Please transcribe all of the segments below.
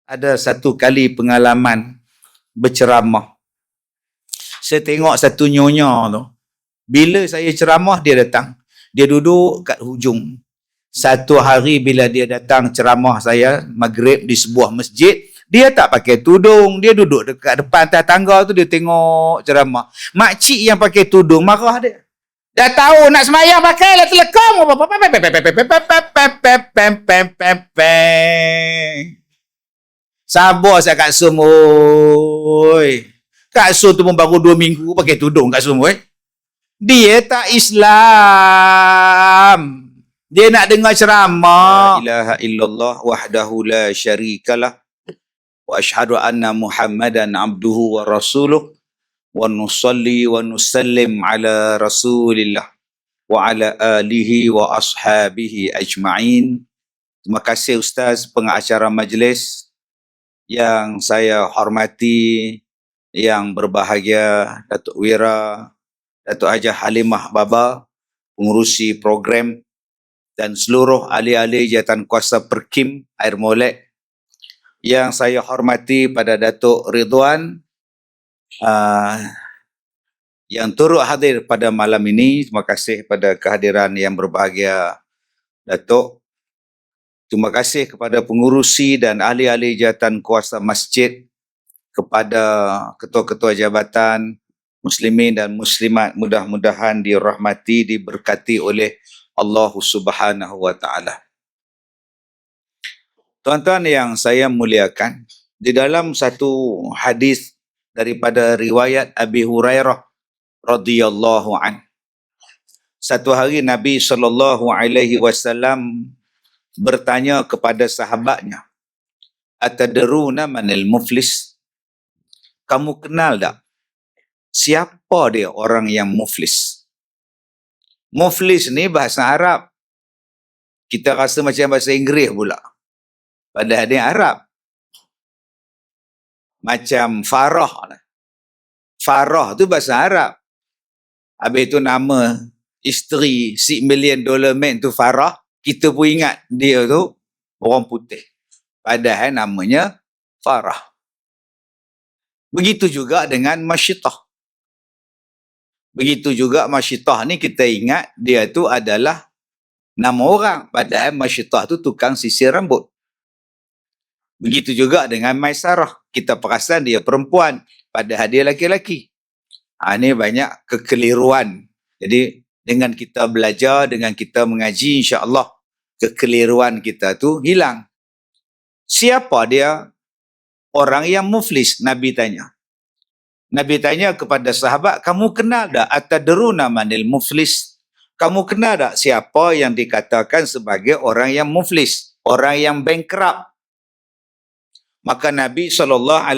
Ada satu kali pengalaman berceramah. Saya tengok satu nyonya tu. Bila saya ceramah, dia datang. Dia duduk kat hujung. Satu hari bila dia datang ceramah saya, maghrib di sebuah masjid, dia tak pakai tudung. Dia duduk dekat depan atas tangga tu, dia tengok ceramah. Makcik yang pakai tudung marah dia. Dah tahu nak semayang pakailah telekong. Sabar saya Kak Sum. Oi. Kak Sum tu pun baru 2 minggu pakai tudung Kak Sum. Dia tak Islam. Dia nak dengar ceramah. La ilaha illallah wahdahu la syarikalah. Wa ashhadu anna Muhammadan abduhu wa rasuluh. Wa nusalli wa nusallim ala rasulillah. Wa ala alihi wa ashabihi ajma'in. Terima kasih Ustaz pengacara majlis yang saya hormati, yang berbahagia Datuk Wira, Datuk Hajah Halimah Baba, pengurusi program dan seluruh ahli-ahli jawatan kuasa Perkim Air Molek, yang saya hormati pada Datuk Ridwan yang turut hadir pada malam ini. Terima kasih pada kehadiran yang berbahagia Datuk. Terima kasih kepada pengurusi dan ahli-ahli jawatan kuasa masjid, kepada ketua-ketua jabatan, muslimin dan muslimat, mudah-mudahan dirahmati, diberkati oleh Allah Subhanahu wa taala. Tuan-tuan yang saya muliakan, di dalam satu hadis daripada riwayat Abi Hurairah radhiyallahu an, satu hari Nabi SAW bertanya kepada sahabatnya, atadruna manil muflis? Kamu kenal tak siapa dia orang yang muflis? Muflis ni bahasa Arab. Kita rasa macam bahasa Inggeris pula. Padahal dia Arab. Macam Farah. Farah tu bahasa Arab. Habis tu nama isteri $6 million man tu Farah. Kita pun ingat dia tu orang putih. Padahal namanya Farah. Begitu juga dengan Masyitah. Begitu juga Masyitah ni kita ingat dia tu adalah nama orang. Padahal Masyitah tu tukang sisir rambut. Begitu juga dengan Maisarah. Kita perasan dia perempuan. Padahal dia laki-laki. Ini banyak kekeliruan. Jadi dengan kita belajar, dengan kita mengaji, insya-Allah kekeliruan kita tu hilang. Siapa dia orang yang muflis? Nabi tanya. Nabi tanya kepada sahabat, kamu kenal tak atadruna manil muflis? Kamu kenal tak siapa yang dikatakan sebagai orang yang muflis, orang yang bankrupt? Maka Nabi SAW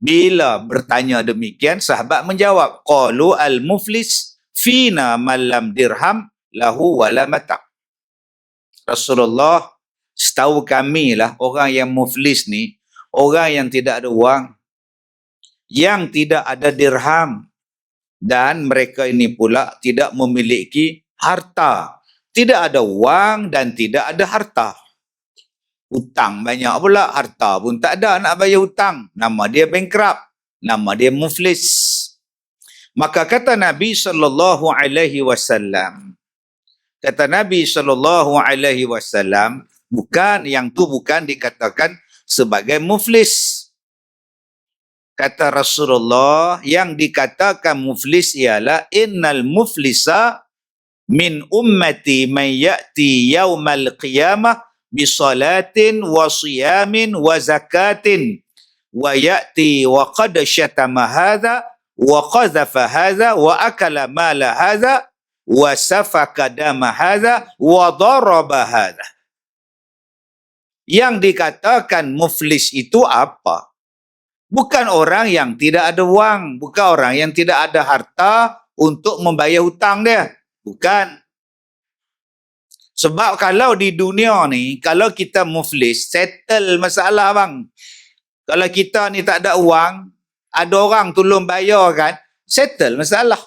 bila bertanya demikian, sahabat menjawab, qalu al-muflis fina man lam dirham lahu wala mata'. Rasulullah, setahu kami lah orang yang muflis ni, orang yang tidak ada wang, yang tidak ada dirham, dan mereka ini pula tidak memiliki harta. Tidak ada wang dan tidak ada harta. Hutang banyak pula, harta pun tak ada nak bayar hutang. Nama dia bankrupt, nama dia muflis. Maka kata Nabi SAW, kata Nabi SAW, bukan, yang tu bukan dikatakan sebagai muflis. Kata Rasulullah, yang dikatakan muflis ialah innal muflisa min ummati man ya'ti yaumal qiyamah bisalatin wa siyamin wa zakatin wa ya'ti wa qad syatama hadha wa qadhafa hadha wa akala mala hadha wa safaka dama hadha wa daraba hadha. Yang dikatakan muflis itu apa? Bukan orang yang tidak ada wang, bukan orang yang tidak ada harta untuk membayar hutang dia. Bukan. Sebab kalau di dunia ni, kalau kita muflis, settle masalah bang. Kalau kita ni tak ada wang, ada orang tolong bayar kan, settle masalah.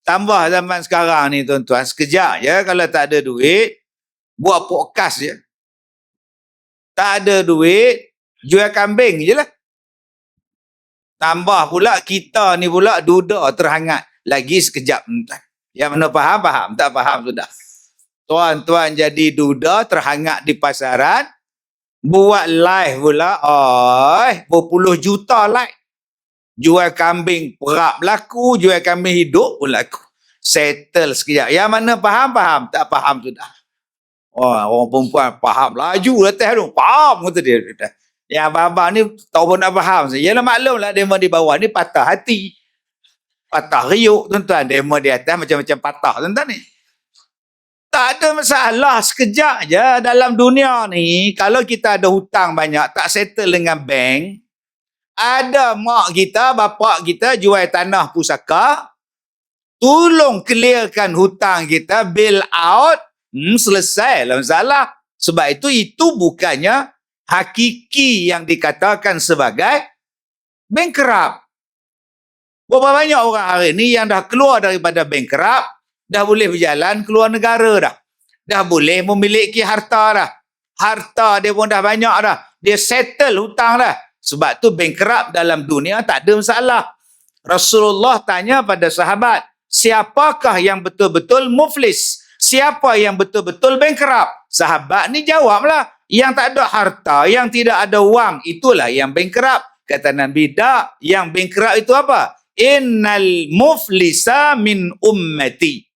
Tambah zaman sekarang ni tuan-tuan, sekejap je kalau tak ada duit, Buat podcast je. Tak ada duit, jual kambing je lah. Tambah pula kita ni pula duda terhangat. Lagi sekejap. Yang mana faham, faham. Tak faham sudah. Tuan-tuan jadi duda terhangat di pasaran. Buat live pula. Berpuluh juta like. Jual kambing perap laku. Jual kambing hidup pun laku. Settle sekejap. Yang mana faham, faham. Tak faham sudah. Orang perempuan faham. Laju atas tu. Faham kata dia. Yang abang ni tahu pun nak faham. Yalah maklumlah demo di bawah ni patah hati. Patah riuk tuan-tuan. Demo di atas macam-macam patah tuan-tuan ni. Tak ada masalah. Sekejap je dalam dunia ni. Kalau kita ada hutang banyak. Tak settle dengan bank. Ada mak kita, bapak kita jual tanah pusaka. Tolong clearkan hutang kita. Bail out. Selesai lah masalah. Sebab itu bukannya hakiki yang dikatakan sebagai bankrupt. Berapa banyak orang hari ni yang dah keluar daripada bankrupt, dah boleh berjalan keluar negara dah. Dah boleh memiliki harta dah. Harta dia pun dah banyak dah. Dia settle hutang dah. Sebab tu bankrupt dalam dunia tak ada masalah. Rasulullah tanya pada sahabat, siapakah yang betul-betul muflis? Siapa yang betul-betul bankrupt? Sahabat ni jawablah, yang tak ada harta, yang tidak ada wang, itulah yang bankrupt. Kata Nabi, tak. Yang bankrupt itu apa? Innal muflisa min ummati.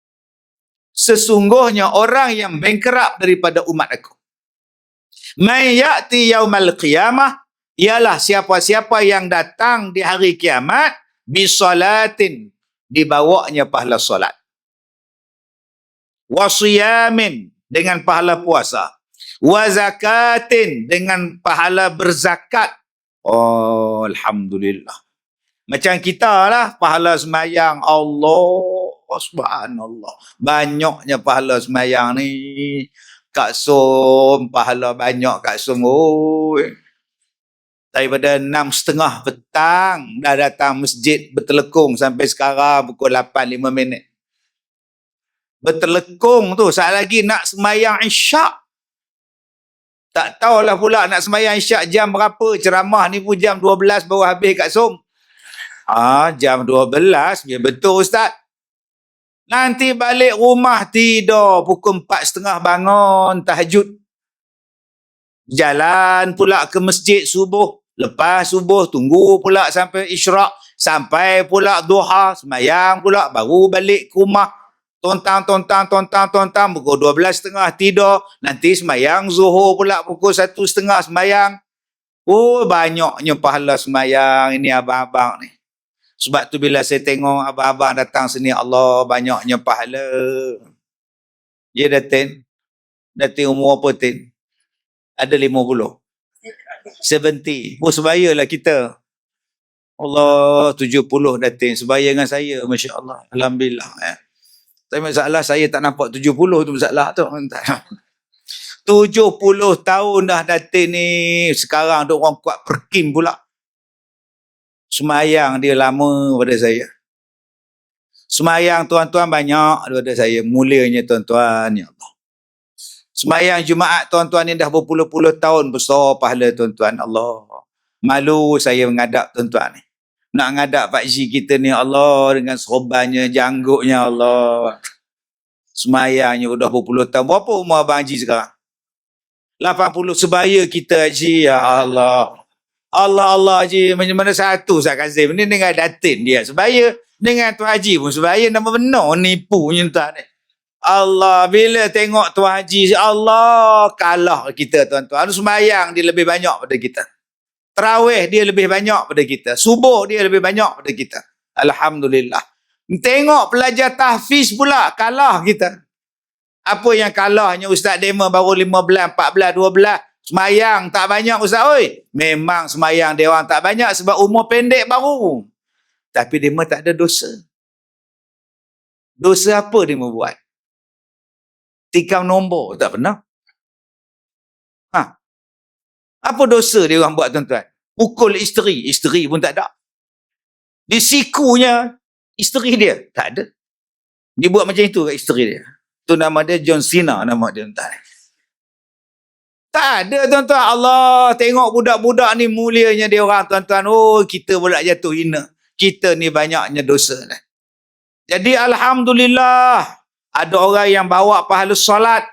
Sesungguhnya orang yang bankrupt daripada umat aku. Man ya'ti yaumal qiyamah, ialah siapa-siapa yang datang di hari kiamat, bisolatin, dibawanya pahala solat. Wasiyamin, dengan pahala puasa. Wa zakatin, dengan pahala berzakat. Oh, alhamdulillah. Macam kita lah, pahala semayang. Allah, subhanallah. Banyaknya pahala semayang ni. Kak Som, pahala banyak Kak Som. Daripada 6:30 petang, dah datang masjid bertelekung sampai sekarang pukul 8:05. Bertelekung tu, saat lagi nak semayang isyak. Tak tahulah pula nak semayang isyak jam berapa. Ceramah ni pun jam 12 baru habis Kak Som. Jam 12. Ya betul Ustaz. Nanti balik rumah tidur. Pukul 4:30 bangun tahajud. Jalan pula ke masjid subuh. Lepas subuh tunggu pula sampai isyraq. Sampai pula duha. Semayang pula. Baru balik ke rumah. Tontang, pukul 12:30 tidur. Nanti semayang zuhur pula pukul 1:30 semayang. Banyaknya pahala semayang ini abang-abang ni. Sebab tu bila saya tengok abang-abang datang sini, Allah banyaknya pahala. Ya Datin? Datin umur apa Tin? Ada 50? 70? Sebayalah kita. Allah 70 Datin. Sebaya dengan saya. Masya Allah. Alhamdulillah. Tapi masalah saya tak nampak 70 tu masalah tu. 70 tahun dah Datin ni. Sekarang ada orang kuat perkim pula. Semayang dia lama pada saya. Semayang tuan-tuan banyak daripada saya. Mulianya tuan-tuan. Ya Allah. Semayang Jumaat tuan-tuan ni dah berpuluh-puluh tahun. Besar pahala tuan-tuan. Allah. Malu saya menghadap tuan-tuan ni. Nak ngadap Pak Ji kita ni Allah dengan serbannya, jangguknya Allah. Semayangnya dah berpuluh tahun. Berapa umur Abang Haji sekarang? 80 sebaya kita Haji. Ya Allah. Allah Haji. Macam mana satu Ustaz Kazim ni dengan Datin dia sebaya. Dengan Tuan Haji pun sebaya. Nama benar nipu ni tuan ni. Allah. Bila tengok Tuan Haji, Allah kalah kita tuan-tuan. Semayang dia lebih banyak pada kita. Tarawih dia lebih banyak pada kita. Subuh dia lebih banyak pada kita. Alhamdulillah. Tengok pelajar tahfiz pula kalah kita. Apa yang kalahnya Ustaz Dema baru 15, 14, 12. Semayang tak banyak Ustaz. Memang semayang dia orang tak banyak sebab umur pendek baru. Tapi Dema tak ada dosa. Dosa apa dia buat? Tikam nombor tak pernah. Apa dosa dia orang buat tuan-tuan? Pukul isteri. Isteri pun tak ada. Disikunya isteri dia. Tak ada. Dia buat macam itu kat isteri dia. Tu nama dia John Cena nama dia tuan-tuan. Tak ada tuan-tuan. Allah tengok budak-budak ni mulianya dia orang tuan-tuan. Oh, kita pula jatuh hina. Kita ni banyaknya dosa. Jadi alhamdulillah ada orang yang bawa pahala solat,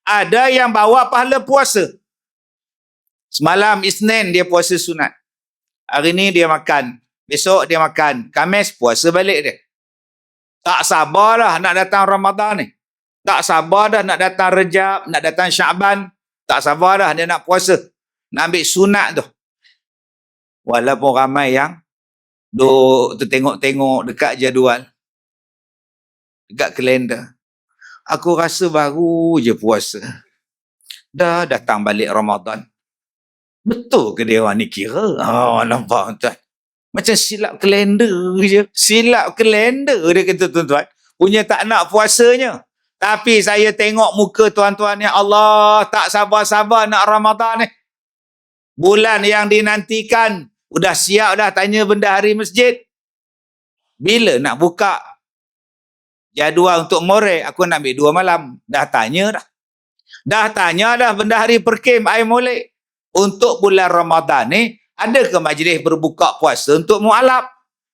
ada yang bawa pahala puasa. Semalam Isnin dia puasa sunat. Hari ni dia makan. Besok dia makan. Khamis puasa balik dia. Tak sabar dah nak datang Ramadan ni. Tak sabar dah nak datang Rejab, nak datang Syaban. Tak sabar dah dia nak puasa. Nak ambil sunat tu. Walaupun ramai yang duk tertengok-tengok dekat jadual. Dekat kalender. Aku rasa baru je puasa. Dah datang balik Ramadan. Betul ke dia orang ni kira? Nampak tuan. Macam silap kalender je. Silap kalender dia kata tuan-tuan. Punya tak nak puasanya. Tapi saya tengok muka tuan-tuan ya Allah. Tak sabar-sabar nak Ramadan ni. Bulan yang dinantikan. Udah siap dah tanya bendahari masjid. Bila nak buka jadual untuk moreh? Aku nak ambil 2 malam. Dah tanya dah. Dah tanya dah bendahari perkim air molek. Untuk bulan Ramadan ni, adakah majlis berbuka puasa untuk mu'alaf?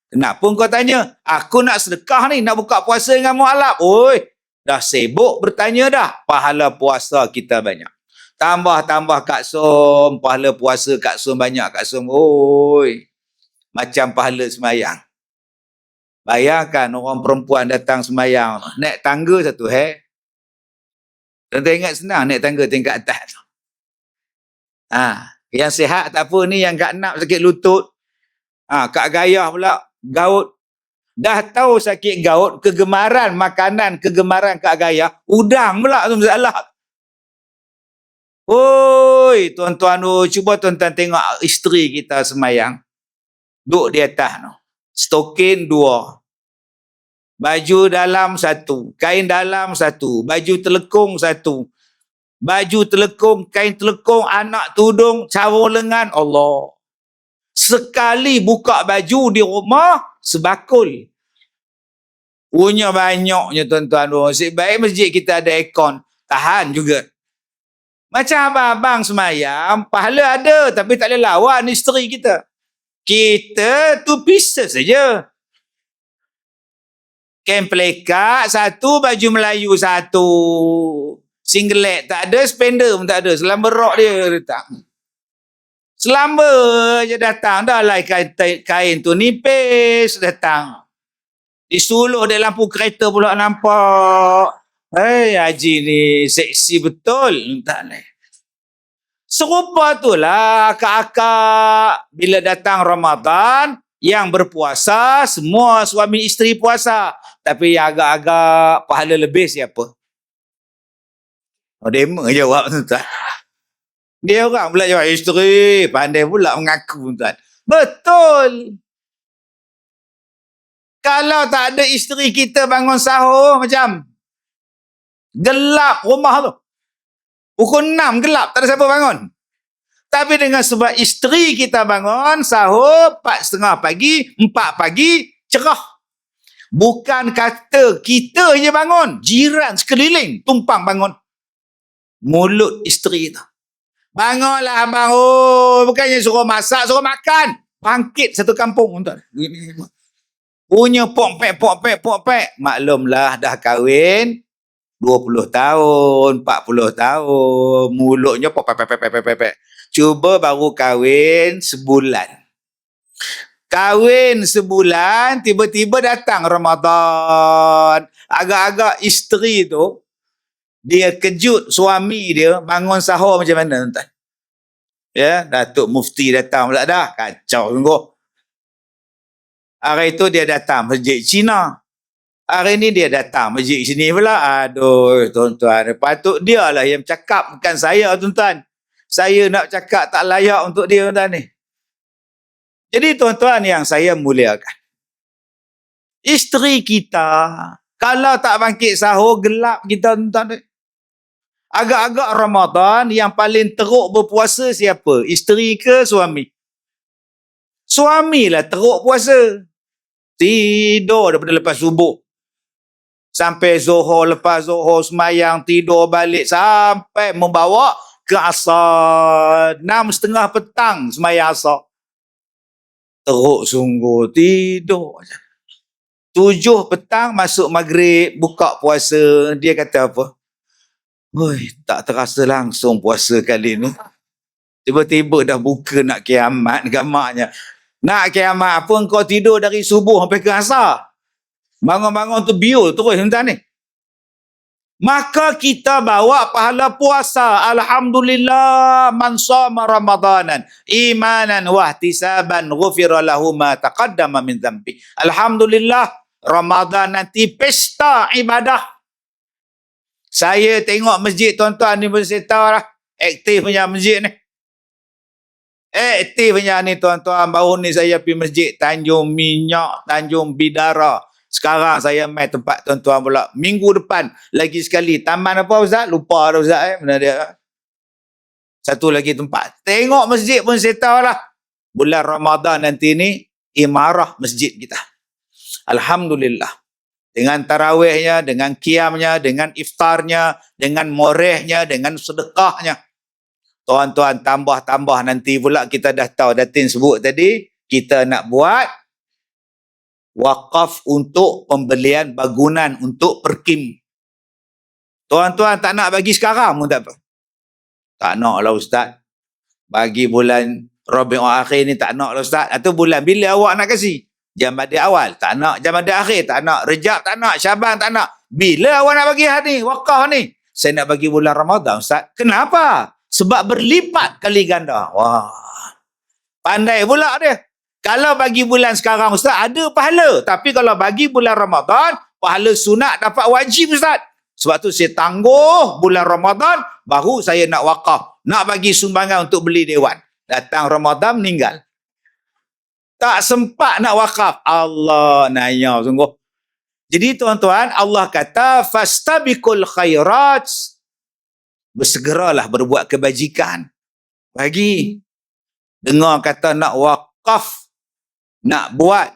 Kenapa kau tanya? Aku nak sedekah ni, nak buka puasa dengan mu'alaf. Oi, dah sibuk bertanya dah. Pahala puasa kita banyak. Tambah-tambah Kak Som, pahala puasa Kak Som banyak Kak Som. Oi, macam pahala semayang. Bayangkan orang perempuan datang semayang. Naik tangga satu, Tuan-tuan ingat senang naik tangga tingkat atas tu. Yang sihat tak apa ni, yang Kak Nak sakit lutut. Kak Gayah pula gaut. Dah tahu sakit gaut, kegemaran makanan, kegemaran Kak Gayah, udang pula tu masalah. Oi, tuan-tuan, cuba tuan-tuan tengok isteri kita semayang. Duduk di atas tu. Stokin 2. Baju dalam 1. Kain dalam 1. Baju telekung 1. Baju telekung, kain telekung, anak tudung, carung lengan. Allah. Sekali buka baju di rumah, sebakul. Punya banyaknya tuan-tuan. Nasib baik masjid kita ada aircon. Tahan juga. Macam abang-abang semayang, pahala ada tapi tak boleh lawan isteri kita. Kita tu pieces saja. Kain pelekat 1, baju Melayu 1. Singlet tak ada, spender pun tak ada. Selamba rok dia datang. Selamba je datang. Dah lah kain tu nipis datang. Disuluh dari lampu kereta pula nampak. Haji ni seksi betul. Tak lah. Serupa tu lah akak-akak. Bila datang Ramadan, yang berpuasa, semua suami isteri puasa. Tapi yang agak-agak pahala lebih siapa? Dema jawab tuan. Dia orang pula jawab isteri. Pandai pula mengaku tuan. Betul. Kalau tak ada isteri kita bangun sahur macam gelap rumah tu. Pukul 6 gelap, tak ada siapa bangun. Tapi dengan sebab isteri kita bangun sahur 4:30 pagi, 4 pagi, cerah. Bukan kata kita je bangun, jiran sekeliling tumpang bangun. Mulut isteri tu. Bangunlah abang. Bukannya suruh masak, suruh makan. Bangkit satu kampung tuan. Punya pok-pek. Maklumlah dah kahwin 20 tahun, 40 tahun. Mulutnya pok-pek. Cuba baru kahwin sebulan. Kahwin sebulan, tiba-tiba datang Ramadan. Agak-agak isteri tu, dia kejut suami dia bangun sahur macam mana tuan? Ya, Datuk Mufti datang pula dah. Kacau sungguh. Hari itu dia datang masjid Cina. Hari ni dia datang masjid sini pula. Aduh, tuan-tuan. Patut dia lah yang cakap, bukan saya, tuan-tuan. Saya nak cakap tak layak untuk dia, tuan ni. Jadi, tuan-tuan yang saya muliakan. Isteri kita, kalau tak bangkit sahur, gelap kita, tuan-tuan. Agak-agak Ramadan, yang paling teruk berpuasa siapa? Isteri ke suami? Suamilah teruk puasa. Tidur daripada lepas subuh. Sampai Zohor, lepas Zohor semayang, tidur balik sampai membawa ke asar. 6:30 petang sembahyang asar. Teruk sungguh, tidur. 7 petang masuk maghrib, buka puasa. Dia kata apa? Oi, tak terasa langsung puasa kali ni. Tiba-tiba dah buka nak kiamat gamaknya. Nak kiamat apa kau tidur dari subuh sampai ke asar? Bangun-bangun tu biul terus macam ni. Maka kita bawa pahala puasa. Alhamdulillah man shama ramadanan imanan wa ihtisaban ghufira lahu ma taqaddama min dhanbi. Alhamdulillah Ramadan nanti pesta ibadah. Saya tengok masjid tuan-tuan ni berserta lah. Aktif punya masjid ni. Aktif punya ni tuan-tuan. Baru ni saya pergi masjid Tanjung Minyak, Tanjung Bidara. Sekarang saya main tempat tuan-tuan pula. Minggu depan lagi sekali. Taman apa Ustaz? Lupa dah Ustaz. Mana dia? Satu lagi tempat. Tengok masjid pun saya tahu lah. Bulan Ramadan nanti ni imarah masjid kita. Alhamdulillah. Dengan tarawihnya, dengan qiyamnya, dengan iftarnya, dengan morehnya, dengan sedekahnya. Tuan-tuan tambah-tambah nanti pula kita dah tahu Datin sebut tadi. Kita nak buat wakaf untuk pembelian bangunan untuk perkim. Tuan-tuan tak nak bagi sekarang pun tak apa. Tak nak lah Ustaz. Bagi bulan Rabiul Akhir ni tak nak lah Ustaz. Atau bulan bila awak nak kasih? Jamadah awal tak nak, Jamadah akhir tak nak, Rejab tak nak, Syaban tak nak. Bila awak nak bagi hari wakaf ni? Saya nak bagi bulan Ramadan Ustaz. Kenapa? Sebab berlipat kali ganda. Wah. Pandai pula dia. Kalau bagi bulan sekarang Ustaz, ada pahala. Tapi kalau bagi bulan Ramadan, pahala sunat dapat wajib Ustaz. Sebab tu saya tangguh bulan Ramadan, baru saya nak wakaf. Nak bagi sumbangan untuk beli dewan. Datang Ramadan, meninggal. Tak sempat nak wakaf. Allah naya sungguh. Jadi tuan-tuan, Allah kata, fastabiqul khairat. Bersegeralah berbuat kebajikan. Bagi. Dengar kata nak wakaf, nak buat,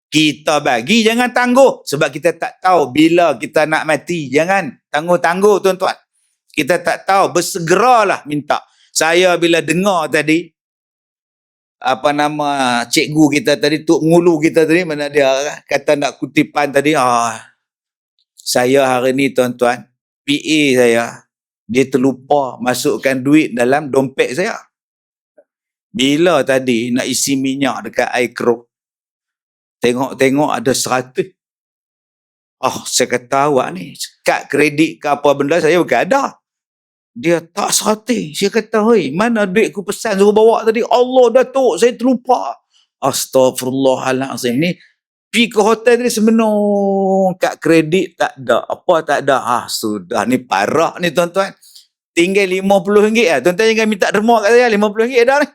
kita bagi, jangan tangguh. Sebab kita tak tahu bila kita nak mati. Jangan tangguh-tangguh tuan-tuan. Kita tak tahu, bersegeralah minta. Saya bila dengar tadi, apa nama cikgu kita tadi, Tok Ngulu kita tadi, mana dia kata nak kutipan tadi, saya hari ni tuan-tuan, PA saya, dia terlupa masukkan duit dalam dompet saya. Bila tadi nak isi minyak dekat air keruh, tengok-tengok ada 100. Saya kata awak ni, kad kredit ke apa benda saya bukan ada. Dia tak 100. Saya kata, hoi, mana duit aku pesan suruh bawa tadi? Allah Datuk, saya terlupa. Astaghfirullahaladzim. Ni, pergi ke hotel tadi sebenarnya kad kredit tak ada. Apa tak ada? Sudah. Ni parah ni tuan-tuan. Tinggal RM50 lah. Tuan-tuan jangan minta derma kat saya. RM50 dah ni.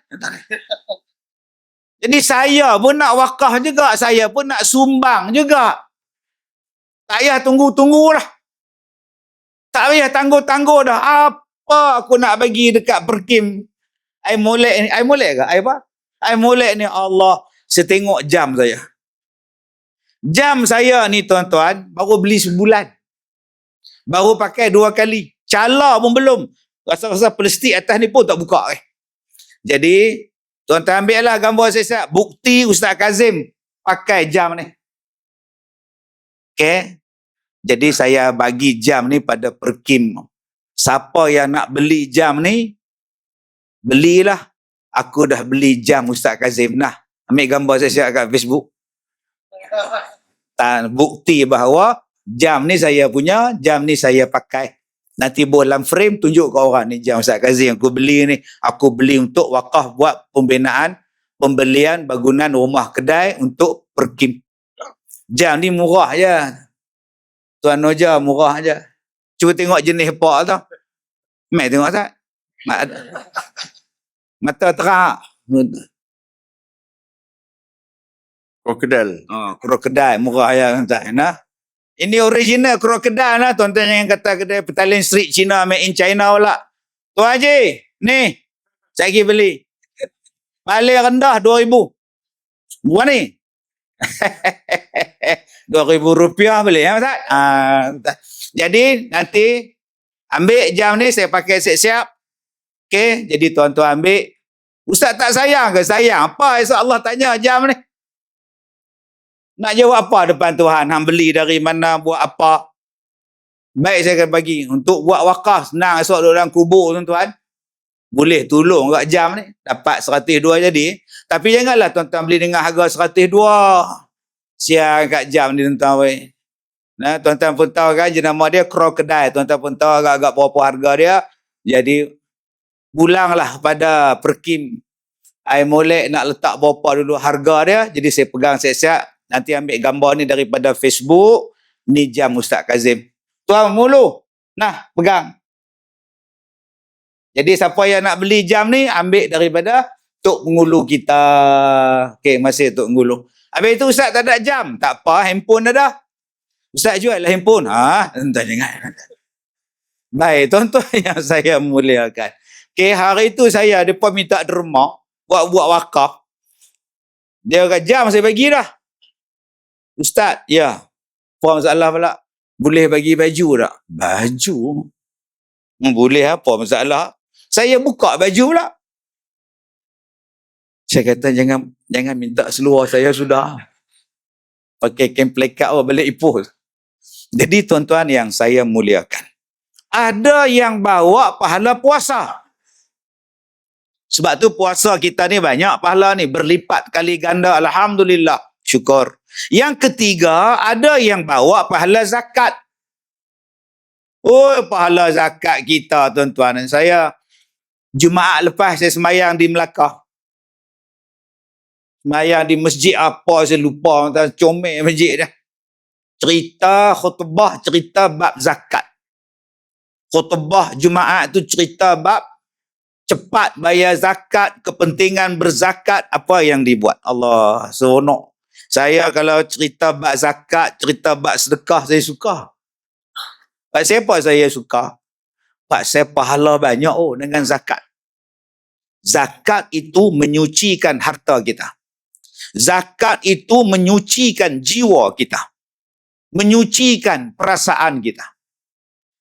Jadi saya pun nak wakaf juga. Saya pun nak sumbang juga. Tak payah tunggu-tunggu lah. Tak payah tangguh-tangguh dah. Apa aku nak bagi dekat perkim? Air molek ni. Air molek ke? Air apa? Air molek ni Allah. Saya tengok jam saya. Jam saya ni tuan-tuan, baru beli sebulan. Baru pakai 2 kali. Cala pun belum. Rasa-rasa plastik atas ni pun tak buka. Jadi, tuan-tuan ambil lah gambar saya. Bukti Ustaz Kazim pakai jam ni. Okay. Jadi saya bagi jam ni pada perkim. Siapa yang nak beli jam ni, belilah. Aku dah beli jam Ustaz Kazim. Nah, ambil gambar saya kat Facebook. Bukti bahawa jam ni saya punya, jam ni saya pakai. Nanti dalam frame tunjuk ke orang ni jam Ustaz Kazim aku beli ni. Aku beli untuk wakaf buat pembelian bangunan rumah kedai untuk perkim. Jam ni murah je. Tuan Noja murah je. Cuba tengok jenis apa tu. Mai tengok tak? Mata terang. Krokodil. Krokodil murah ya tuan. Nah. Ini original krokodil lah. Tuan-tuan yang kata kedai Petaling Street China made in China pula. Tuan Haji, ni saya pergi beli. Paling rendah 2,000. Buat ni. RM2,000 boleh ya Ustaz? Jadi nanti ambil jam ni saya pakai siap-siap. Okey, jadi tuan-tuan ambil. Ustaz tak sayang ke? Sayang. Apa esok Allah tanya jam ni? Nak jawab apa depan Tuhan? Hang beli dari mana, buat apa? Baik saya akan bagi. Untuk buat wakaf, senang esok duduk dalam kubur tuan-tuan. Boleh tolong kat jam ni. Dapat 102 jadi. Tapi janganlah tuan-tuan beli dengan harga 102. Siang kat jam ni tuan-tuan. Weh. Nah, tuan-tuan pun tahu kan jenama dia krokodil. Tuan-tuan pun tahu agak-agak berapa harga dia. Jadi, pulanglah pada Perkim I molek nak letak berapa dulu harga dia. Jadi saya pegang siap-siap. Nanti ambil gambar ni daripada Facebook. Ni jam Ustaz Kazim. Tuan mulu. Nah, pegang. Jadi siapa yang nak beli jam ni, ambil daripada Tok Ngulu kita. Okey, masih Tok Ngulu. Habis itu Ustaz tak ada jam. Tak apa, handphone ada. Ustaz jual lah handphone. Tuan-tuan jangan. Baik, tuan-tuan yang saya muliakan. Okey, hari itu saya, mereka minta derma. Buat wakaf. Dia kata, jam saya bagi dah. Ustaz, ya. Apa masalah pula? Boleh bagi baju tak? Baju? Boleh, apa masalah? Saya buka baju pula. Saya kata, jangan minta seluar saya sudah. Pakai kain plekat balik Ipoh. Jadi tuan-tuan yang saya muliakan. Ada yang bawa pahala puasa. Sebab tu puasa kita ni banyak pahala ni. Berlipat kali ganda. Alhamdulillah. Syukur. Yang ketiga, ada yang bawa pahala zakat. Oh, pahala zakat kita tuan-tuan. Saya, Jumaat lepas saya semayang di Melaka. Semayang di masjid apa saya lupa. Comel masjid dah. Cerita khutbah, cerita bab zakat. Khutbah Jumaat tu cerita bab cepat bayar zakat, kepentingan berzakat, apa yang dibuat. Allah, seronok. Saya kalau cerita bab zakat, cerita bab sedekah, saya suka. Pak siapa saya suka? Pak saya pahala banyak dengan zakat. Zakat itu menyucikan harta kita. Zakat itu menyucikan jiwa kita. Menyucikan perasaan kita.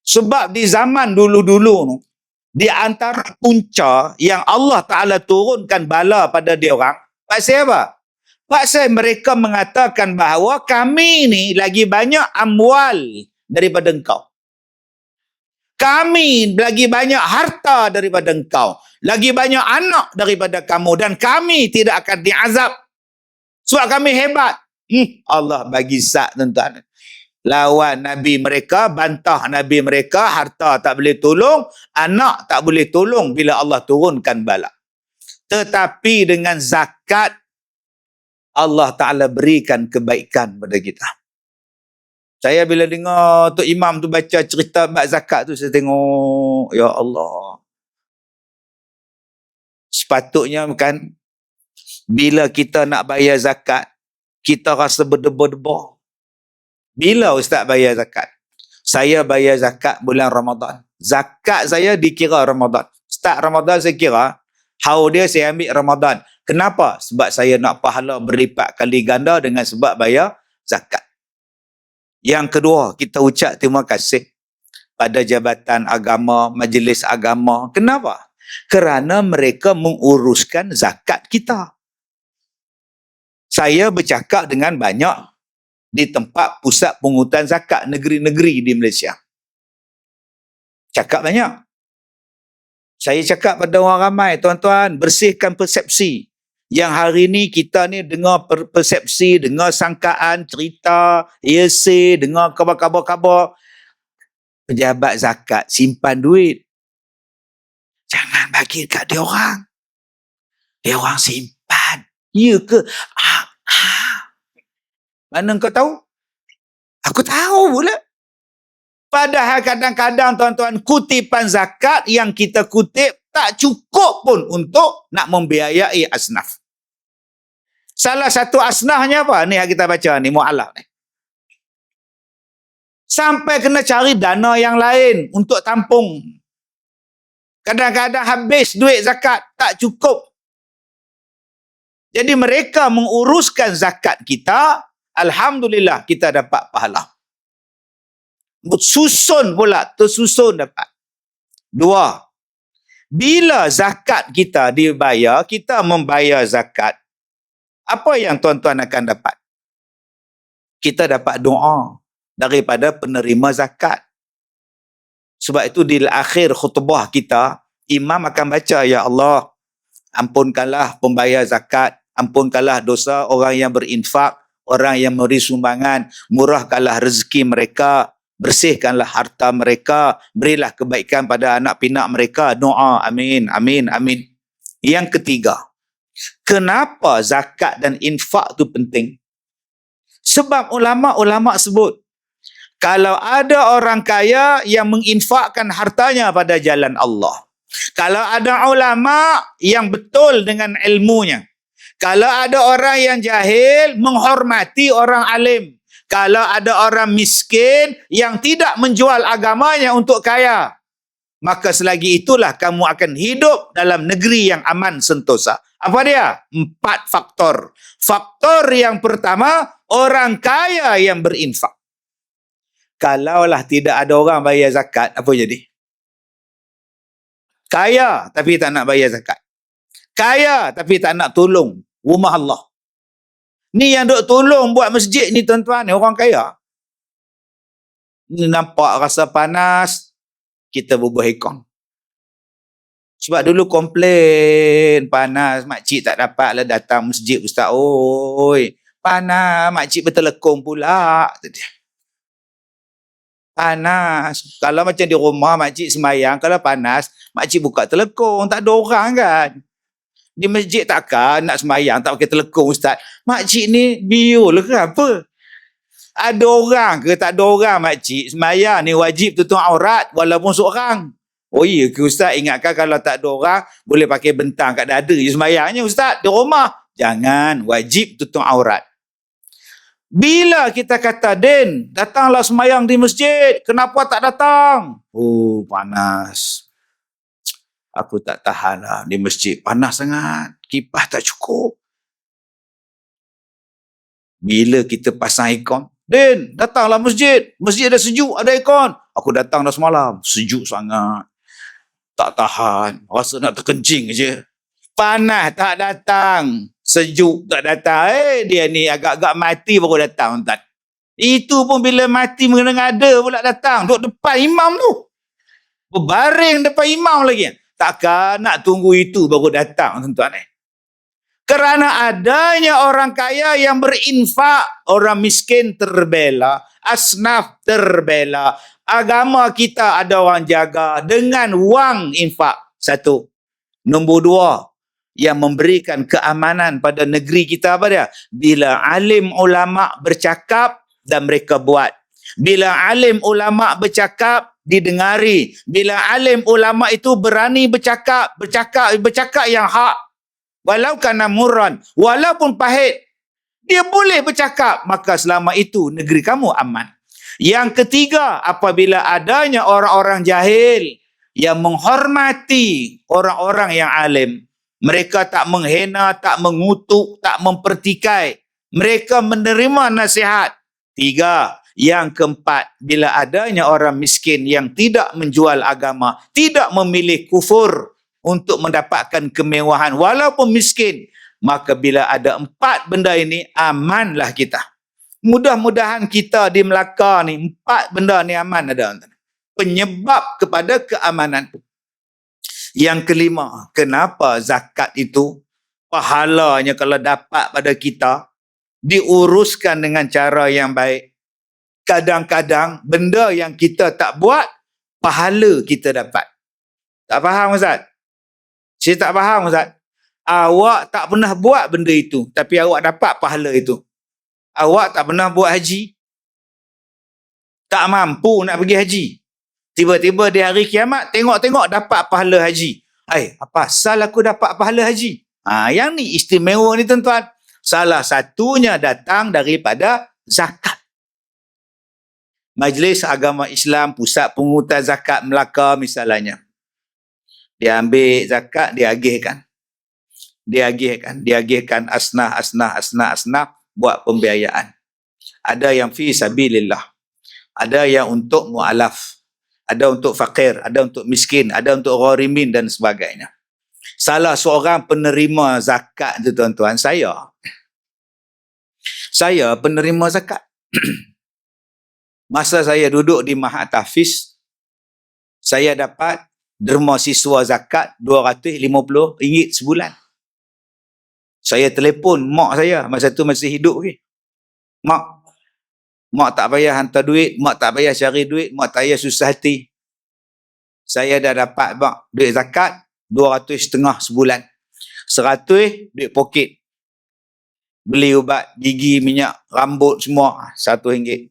Sebab di zaman dulu-dulu, di antara punca yang Allah Ta'ala turunkan bala pada dia orang, pasal apa? Pasal mereka mengatakan bahawa kami ni lagi banyak amwal daripada engkau. Kami lagi banyak harta daripada engkau. Lagi banyak anak daripada kamu. Dan kami tidak akan diazab. Sebab kami hebat. Allah bagi sak tuan-tuan. Lawan Nabi mereka, bantah Nabi mereka, harta tak boleh tolong, anak tak boleh tolong bila Allah turunkan bala. Tetapi dengan zakat, Allah Ta'ala berikan kebaikan pada kita. Saya bila dengar Tok Imam tu baca cerita bab zakat tu, saya tengok, ya Allah. Sepatutnya kan, bila kita nak bayar zakat, kita rasa berdebar-debar. Bila Ustaz bayar zakat? Saya bayar zakat bulan Ramadan. Zakat saya dikira Ramadan. Start Ramadan saya kira, haul dia saya ambil Ramadan. Kenapa? Sebab saya nak pahala berlipat kali ganda dengan sebab bayar zakat. Yang kedua, kita ucap terima kasih pada jabatan agama, majlis agama. Kenapa? Kerana mereka menguruskan zakat kita. Saya bercakap dengan banyak di tempat pusat pungutan zakat negeri-negeri di Malaysia. Cakap banyak. Saya cakap pada orang ramai, tuan-tuan, bersihkan persepsi. Yang hari ni kita ni dengar persepsi, dengar sangkaan, cerita, hearsay, dengar khabar-khabar. Pejabat zakat simpan duit. Jangan bagi kat dia orang. Dia orang simpan. Ya ke? Mana kau tahu? Aku tahu pula. Padahal kadang-kadang tuan-tuan, kutipan zakat yang kita kutip tak cukup pun untuk nak membiayai asnaf. Salah satu asnafnya apa? Ni yang kita baca ni, mu'alaf ni. Sampai kena cari dana yang lain untuk tampung. Kadang-kadang habis duit zakat, tak cukup. Jadi mereka menguruskan zakat kita, alhamdulillah kita dapat pahala. Susun pula, tersusun dapat. Dua, Bila zakat kita dibayar, kita membayar zakat, apa yang tuan-tuan akan dapat? Kita dapat doa daripada penerima zakat. Sebab itu di akhir khutbah kita, imam akan baca, Ya Allah, ampunkanlah pembayar zakat, ampunkanlah dosa orang yang berinfak, orang yang memberi sumbangan, murahkanlah rezeki mereka, bersihkanlah harta mereka, berilah kebaikan pada anak pinak mereka. Doa, amin, amin, amin. Yang ketiga, kenapa zakat dan infak tu penting? Sebab ulama-ulama sebut, kalau ada orang kaya yang menginfakkan hartanya pada jalan Allah, kalau ada ulama yang betul dengan ilmunya, kalau ada orang yang jahil menghormati orang alim, kalau ada orang miskin yang tidak menjual agamanya untuk kaya, maka selagi itulah kamu akan hidup dalam negeri yang aman sentosa. Apa dia? 4 faktor. Faktor yang pertama, orang kaya yang berinfak. Kalaulah tidak ada orang bayar zakat, apa jadi? Kaya tapi tak nak bayar zakat. Kaya tapi tak nak tolong rumah Allah. Ni yang duk tolong buat masjid ni tuan-tuan, ni orang kaya. Ni nampak rasa panas, kita bubuh aircon. Sebab dulu komplain, panas, makcik tak dapatlah datang masjid ustaz. Oi, panas, makcik bertelekong pula. Panas. Kalau macam di rumah makcik semayang, kalau panas, makcik buka telekong, tak ada orang kan. Di masjid takkan nak semayang tak pakai telekong ustaz. Makcik ni biol ke apa? Ada orang ke tak ada orang makcik semayang ni wajib tutup aurat walaupun seorang. Oh iya ke ustaz, ingatkan kalau tak ada orang boleh pakai bentang kat dada je semayangnya ustaz di rumah. Jangan, wajib tutup aurat. Bila kita kata, Din, datanglah semayang di masjid, kenapa tak datang? Oh, panas. Aku tak tahan lah di masjid, panas sangat. Kipas tak cukup. Bila kita pasang aircon, Din, datanglah masjid. Masjid dah sejuk, ada aircon. Aku datang dah semalam, sejuk sangat. Tak tahan, rasa nak terkencing je. Panas tak datang, sejuk tak datang. Dia ni agak-agak mati baru datang, Ustaz. Itu pun bila mati mengada-ngada pula datang. Duduk depan imam tu. Berbaring depan imam lagi. Takkan nak tunggu itu baru datang, tuan-tuan. Kerana adanya orang kaya yang berinfak, orang miskin terbela, asnaf terbela. Agama kita ada orang jaga dengan wang infak. 1. Nombor 2, yang memberikan keamanan pada negeri kita apa dia? Bila alim ulama bercakap dan mereka buat. Bila alim ulama bercakap, didengari. Bila alim ulama itu berani bercakap yang hak. Walau kana murran, walaupun pahit, dia boleh bercakap, maka selama itu negeri kamu aman. Yang ketiga, apabila adanya orang-orang jahil yang menghormati orang-orang yang alim, mereka tak menghina, tak mengutuk, tak mempertikai. Mereka menerima nasihat. 3. Yang keempat, bila adanya orang miskin yang tidak menjual agama, tidak memilih kufur untuk mendapatkan kemewahan walaupun miskin, maka bila ada 4 benda ini, amanlah kita. Mudah-mudahan kita di Melaka ni 4 benda ni aman ada. Penyebab kepada keamanan. Yang kelima, kenapa zakat itu pahalanya kalau dapat pada kita diuruskan dengan cara yang baik. Kadang-kadang benda yang kita tak buat, pahala kita dapat. Tak faham Ustaz? Saya tak faham Ustaz. Awak tak pernah buat benda itu, tapi awak dapat pahala itu. Awak tak pernah buat haji, tak mampu nak pergi haji. Tiba-tiba di hari kiamat, tengok-tengok dapat pahala haji. Apa asal aku dapat pahala haji? Yang ni istimewa ni tuan-tuan. Salah satunya datang daripada zakat. Majlis Agama Islam Pusat Pungutan Zakat Melaka misalnya. Dia ambil zakat, dia agihkan. Diagihkan asnah buat pembiayaan. Ada yang fi sabilillah. Ada yang untuk mu'alaf. Ada untuk fakir, ada untuk miskin, ada untuk gharimin dan sebagainya. Salah seorang penerima zakat tu tuan-tuan, saya penerima zakat. Masa saya duduk di Mahat Tahfiz, saya dapat derma siswa zakat RM250 sebulan. Saya telefon mak saya, masa tu masih hidup lagi. Mak tak payah hantar duit, mak tak payah cari duit, mak tak payah susah hati. Saya dah dapat duit zakat RM250 sebulan. RM100 duit poket. Beli ubat gigi, minyak rambut semua RM1.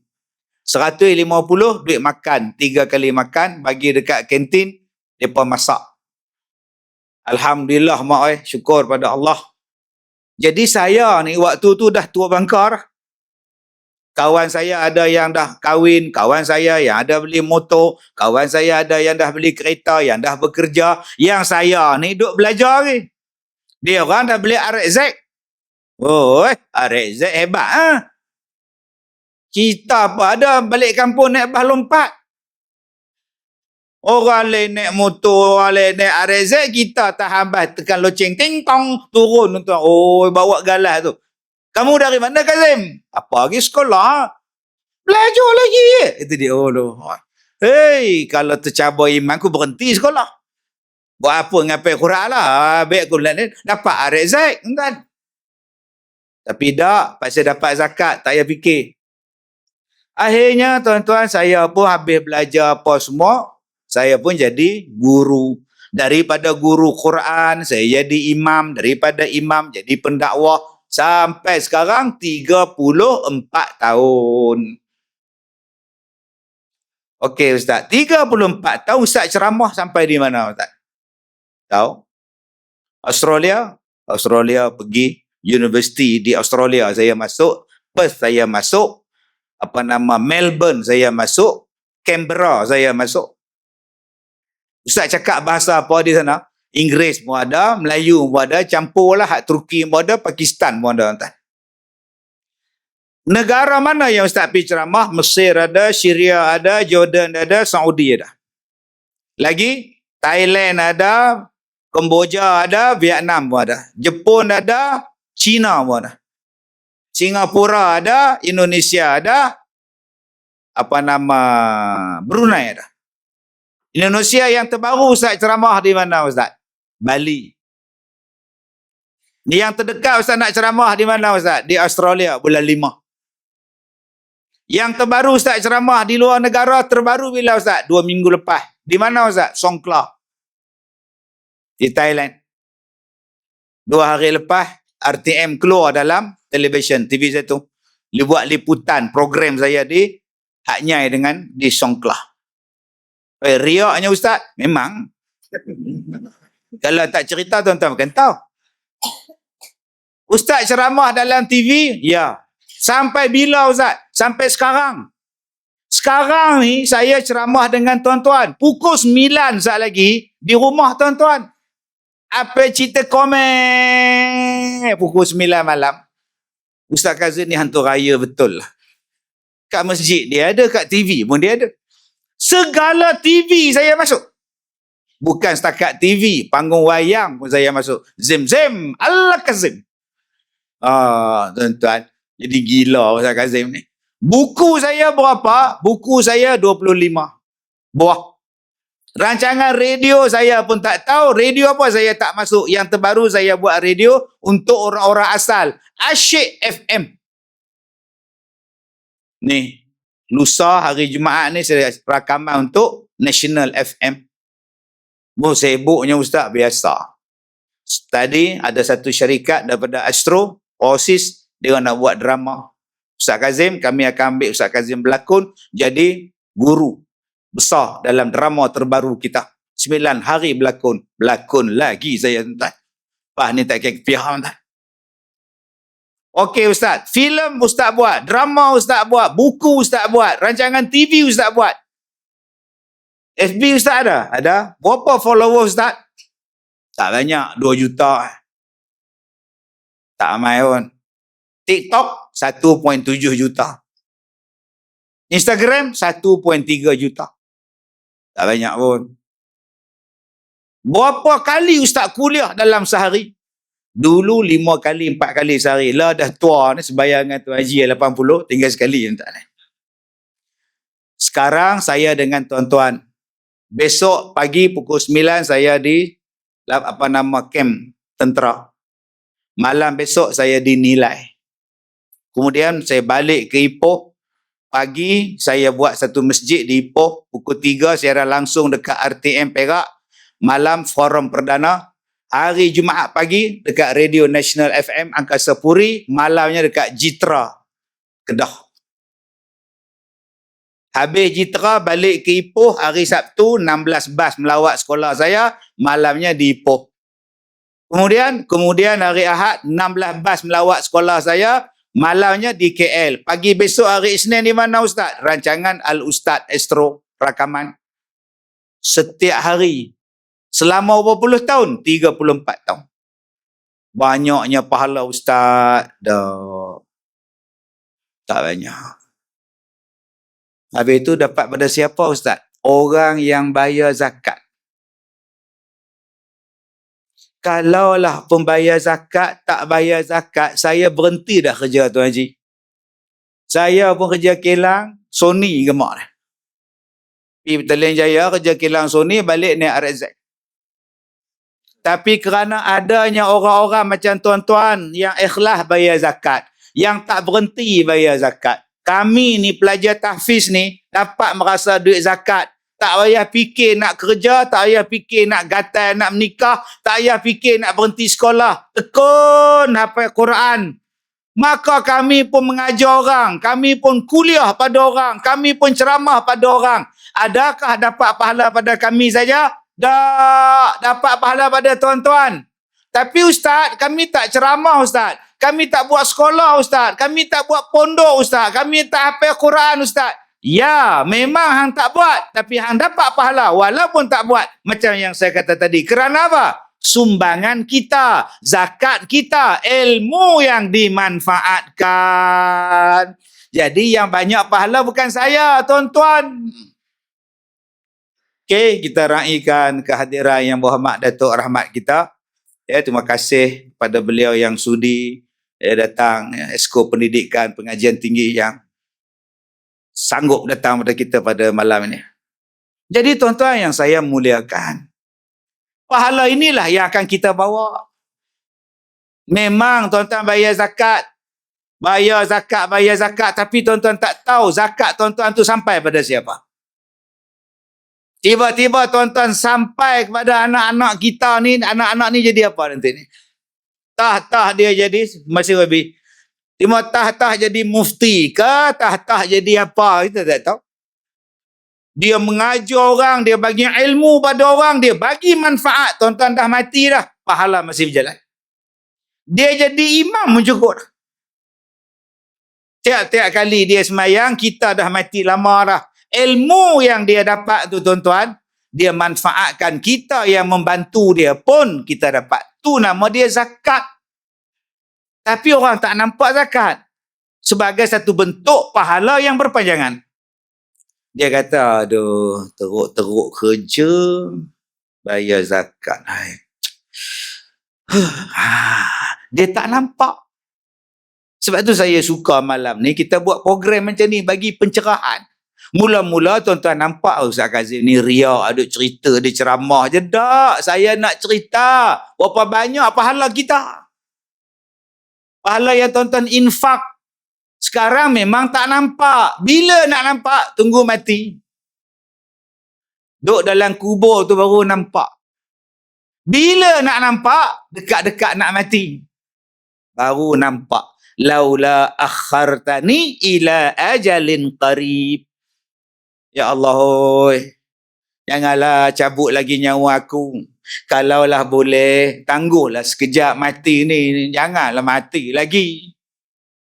RM150 duit makan, 3 kali makan, bagi dekat kantin, mereka masak. Alhamdulillah mak, syukur pada Allah. Jadi saya ni waktu tu dah tua bangka. Kawan saya ada yang dah kahwin, kawan saya yang ada beli motor, kawan saya ada yang dah beli kereta, yang dah bekerja. Yang saya ni duk belajar ni. Dia orang dah beli RX. Oh, RX hebat ha? Kita apa ada balik kampung naik bah lompat. Orang lain naik motor, orang lain naik RX, kita tak habis tekan loceng, ting tong, turun tuan. Oh, bawa galas tu. Kamu dari mana, Kazim? Apa lagi sekolah? Belajar lagi. Itu dia. Oh, loh. Hei, kalau tercabar iman, aku berhenti sekolah. Buat apa ngapai Quran lah. Baik Quran ni, dapat RX, kan? Tapi tak, pasal dapat zakat, tak payah fikir. Akhirnya, tuan-tuan, saya pun habis belajar apa semua, saya pun jadi guru. Daripada guru Quran, saya jadi imam. Daripada imam, jadi pendakwah. Sampai sekarang 34 tahun. Okey Ustaz, 34 tahun Ustaz ceramah sampai di mana Ustaz? Tahu? Australia pergi universiti di Australia saya masuk, Perth saya masuk, Melbourne saya masuk, Canberra saya masuk. Ustaz cakap bahasa apa di sana? Inggeris pun ada, Melayu pun ada, campur lah, Turki pun ada, Pakistan pun ada. Negara mana yang Ustaz pergi ceramah? Mesir ada, Syria ada, Jordan ada, Saudi ada. Lagi, Thailand ada, Kemboja ada, Vietnam pun ada. Jepun ada, China pun ada. Singapura ada, Indonesia ada, Brunei ada. Indonesia yang terbaru Ustaz ceramah di mana Ustaz? Bali. Yang terdekat Ustaz nak ceramah di mana Ustaz? Di Australia bulan 5. Yang terbaru Ustaz ceramah di luar negara terbaru bila Ustaz? 2 minggu lepas. Di mana Ustaz? Songkla. Di Thailand. 2 hari lepas RTM keluar dalam televisyen TV satu. Dia buat liputan program saya di Hak Nyai dengan di Songkla. Riaknya Ustaz? Memang. Kalau tak cerita tuan-tuan bukan tahu. Ustaz ceramah dalam TV? Ya. Sampai bila Ustaz? Sampai sekarang. Sekarang ni saya ceramah dengan tuan-tuan. Pukul 9 saat lagi di rumah tuan-tuan. Apa cerita komen? Pukul 9 malam. Ustaz Kazim ni hantu raya betul lah. Kat masjid dia ada, kat TV pun dia ada. Segala TV saya masuk. Bukan setakat TV, panggung wayang pun saya masuk. Zim, Allah Kazim. Tuan-tuan. Jadi gila Ustaz Kazim ni. Buku saya berapa? Buku saya 25 buah. Rancangan radio saya pun tak tahu. Radio apa saya tak masuk. Yang terbaru saya buat radio untuk orang-orang asal. Asyik FM. Ni. Lusa hari Jumaat ni saya rakaman untuk National FM. Sibuknya Ustaz biasa. Tadi ada satu syarikat daripada Astro, Oasis, dia nak buat drama. Ustaz Kazim, kami akan ambil Ustaz Kazim berlakon jadi guru besar dalam drama terbaru kita. 9 hari berlakon. Berlakon lagi saya tuan. Ni tak kira pihak tuan. Okey Ustaz, filem Ustaz buat, drama Ustaz buat, buku Ustaz buat, rancangan TV Ustaz buat. FB Ustaz ada? Ada. Berapa follower Ustaz? Tak banyak, 2 juta. Tak ramai pun. TikTok 1.7 juta. Instagram 1.3 juta. Tak banyak pun. Berapa kali ustaz kuliah dalam sehari? Dulu 5 kali, 4 kali sehari. Lah dah tua ni sembahyang dengan Tuan Haji 80, tinggal sekali yang tak ada. Sekarang saya dengan tuan-tuan. Besok pagi pukul 9 saya di camp tentera. Malam besok saya dinilai. Kemudian saya balik ke Ipoh. Pagi saya buat satu masjid di Ipoh. Pukul 3 siaran langsung dekat RTM Perak. Malam forum perdana. Hari Jumaat pagi dekat Radio National FM Angkasa Puri. Malamnya dekat Jitra Kedah. Habis Jitra balik ke Ipoh hari Sabtu 16 bas melawat sekolah saya. Malamnya di Ipoh. Kemudian hari Ahad 16 bas melawat sekolah saya. Malamnya di KL. Pagi besok hari Isnin di mana Ustaz? Rancangan Al-Ustaz Astro rakaman. Setiap hari. Selama berapa puluh tahun? 34 tahun. Banyaknya pahala Ustaz. Dah. Tak banyak. Habis itu dapat pada siapa Ustaz? Orang yang bayar zakat. Kalaulah pembayar zakat, tak bayar zakat, saya berhenti dah kerja Tuan Haji. Saya pun kerja kilang, Sony gemak dah. Pergi Petaling Jaya, kerja kilang Sony, balik naik RZ. Tapi kerana adanya orang-orang macam tuan-tuan yang ikhlas bayar zakat, yang tak berhenti bayar zakat. Kami ni pelajar tahfiz ni, dapat merasa duit zakat. Tak payah fikir nak kerja, tak payah fikir nak gatal, nak menikah, tak payah fikir nak berhenti sekolah. Tekun hafal Quran. Maka kami pun mengajar orang, kami pun kuliah pada orang, kami pun ceramah pada orang. Adakah dapat pahala pada kami saja? Tak dapat pahala pada tuan-tuan. Tapi Ustaz, kami tak ceramah Ustaz. Kami tak buat sekolah Ustaz. Kami tak buat pondok Ustaz. Kami tak hafal Quran Ustaz. Ya, memang hang tak buat. Tapi hang dapat pahala walaupun tak buat. Macam yang saya kata tadi. Kerana apa? Sumbangan kita, zakat kita, ilmu yang dimanfaatkan. Jadi yang banyak pahala bukan saya, tuan-tuan. Okey, kita raikan kehadiran Yang Berhormat Datuk Rahmat kita. Ya, terima kasih kepada beliau yang sudi datang, Esko Pendidikan Pengajian Tinggi yang sanggup datang pada kita pada malam ini. Jadi tuan-tuan yang saya muliakan, pahala inilah yang akan kita bawa. Memang tuan-tuan bayar zakat, tapi tuan-tuan tak tahu zakat tuan-tuan tu sampai pada siapa. Tiba-tiba tuan-tuan sampai kepada anak-anak kita ni, anak-anak ni jadi apa nanti ni? Tah-tah dia jadi, masih lebih. Tah-tah jadi mufti ke, tah-tah jadi apa, kita tak tahu. Dia mengajar orang, dia bagi ilmu pada orang, dia bagi manfaat. Tuan-tuan dah mati dah, pahala masih berjalan. Dia jadi imam cukup. Tiap-tiap kali dia semayang, kita dah mati lama dah. Ilmu yang dia dapat tu tuan-tuan, dia manfaatkan kita yang membantu dia pun kita dapat. Tu nama dia zakat. Tapi orang tak nampak zakat sebagai satu bentuk pahala yang berpanjangan. Dia kata, aduh, teruk-teruk kerja, bayar zakat. Dia tak nampak. Sebab tu saya suka malam ni kita buat program macam ni bagi pencerahan. Mula-mula tuan-tuan nampak Ustaz Kazim ni riak, ada cerita, dia ceramah je. Tak, saya nak cerita berapa banyak pahala kita. Pahala yang tuan-tuan infak. Sekarang memang tak nampak. Bila nak nampak? Tunggu mati. Duduk dalam kubur tu baru nampak. Bila nak nampak? Dekat-dekat nak mati. Baru nampak. Laula akhartani ila ajalin qarib. Ya Allah, oi. Janganlah cabut lagi nyawa aku. Kalaulah boleh, tangguhlah sekejap mati ni. Janganlah mati lagi.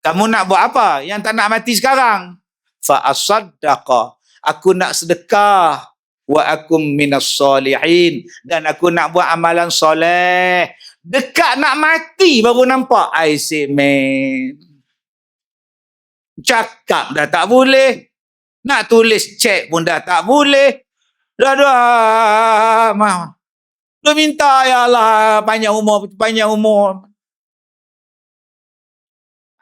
Kamu nak buat apa? Yang tak nak mati sekarang. Fa'asaddaqa. Aku nak sedekah. Wa akum minas solihin. Dan aku nak buat amalan soleh. Dekat nak mati baru nampak. I say, man. Cakap dah tak boleh. Nak tulis cek pun dah tak boleh. Dah, mah. Dia minta, ya Allah, panjang umur, panjang umur.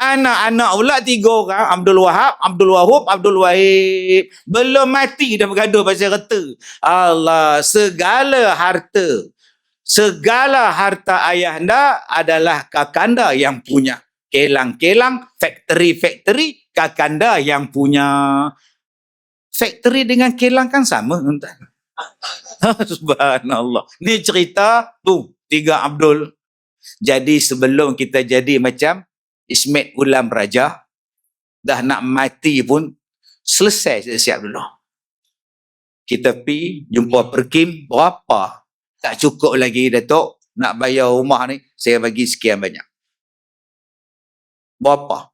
Anak-anak pula 3 orang, Abdul Wahab, Abdul Wahub, Abdul Wahid. Belum mati dah bergaduh pasal harta. Allah, segala harta ayahanda adalah kakanda yang punya. Kelang-kelang, factory, kakanda yang punya. Factory dengan kelang kan sama, tuan. Subhanallah. Ni cerita tu 3 Abdul. Jadi sebelum kita jadi macam Ismet Ulam Raja, dah nak mati pun selesai siap dulu. Kita pergi jumpa Perkim, berapa? Tak cukup lagi Datuk, nak bayar rumah ni, saya bagi sekian banyak. Berapa?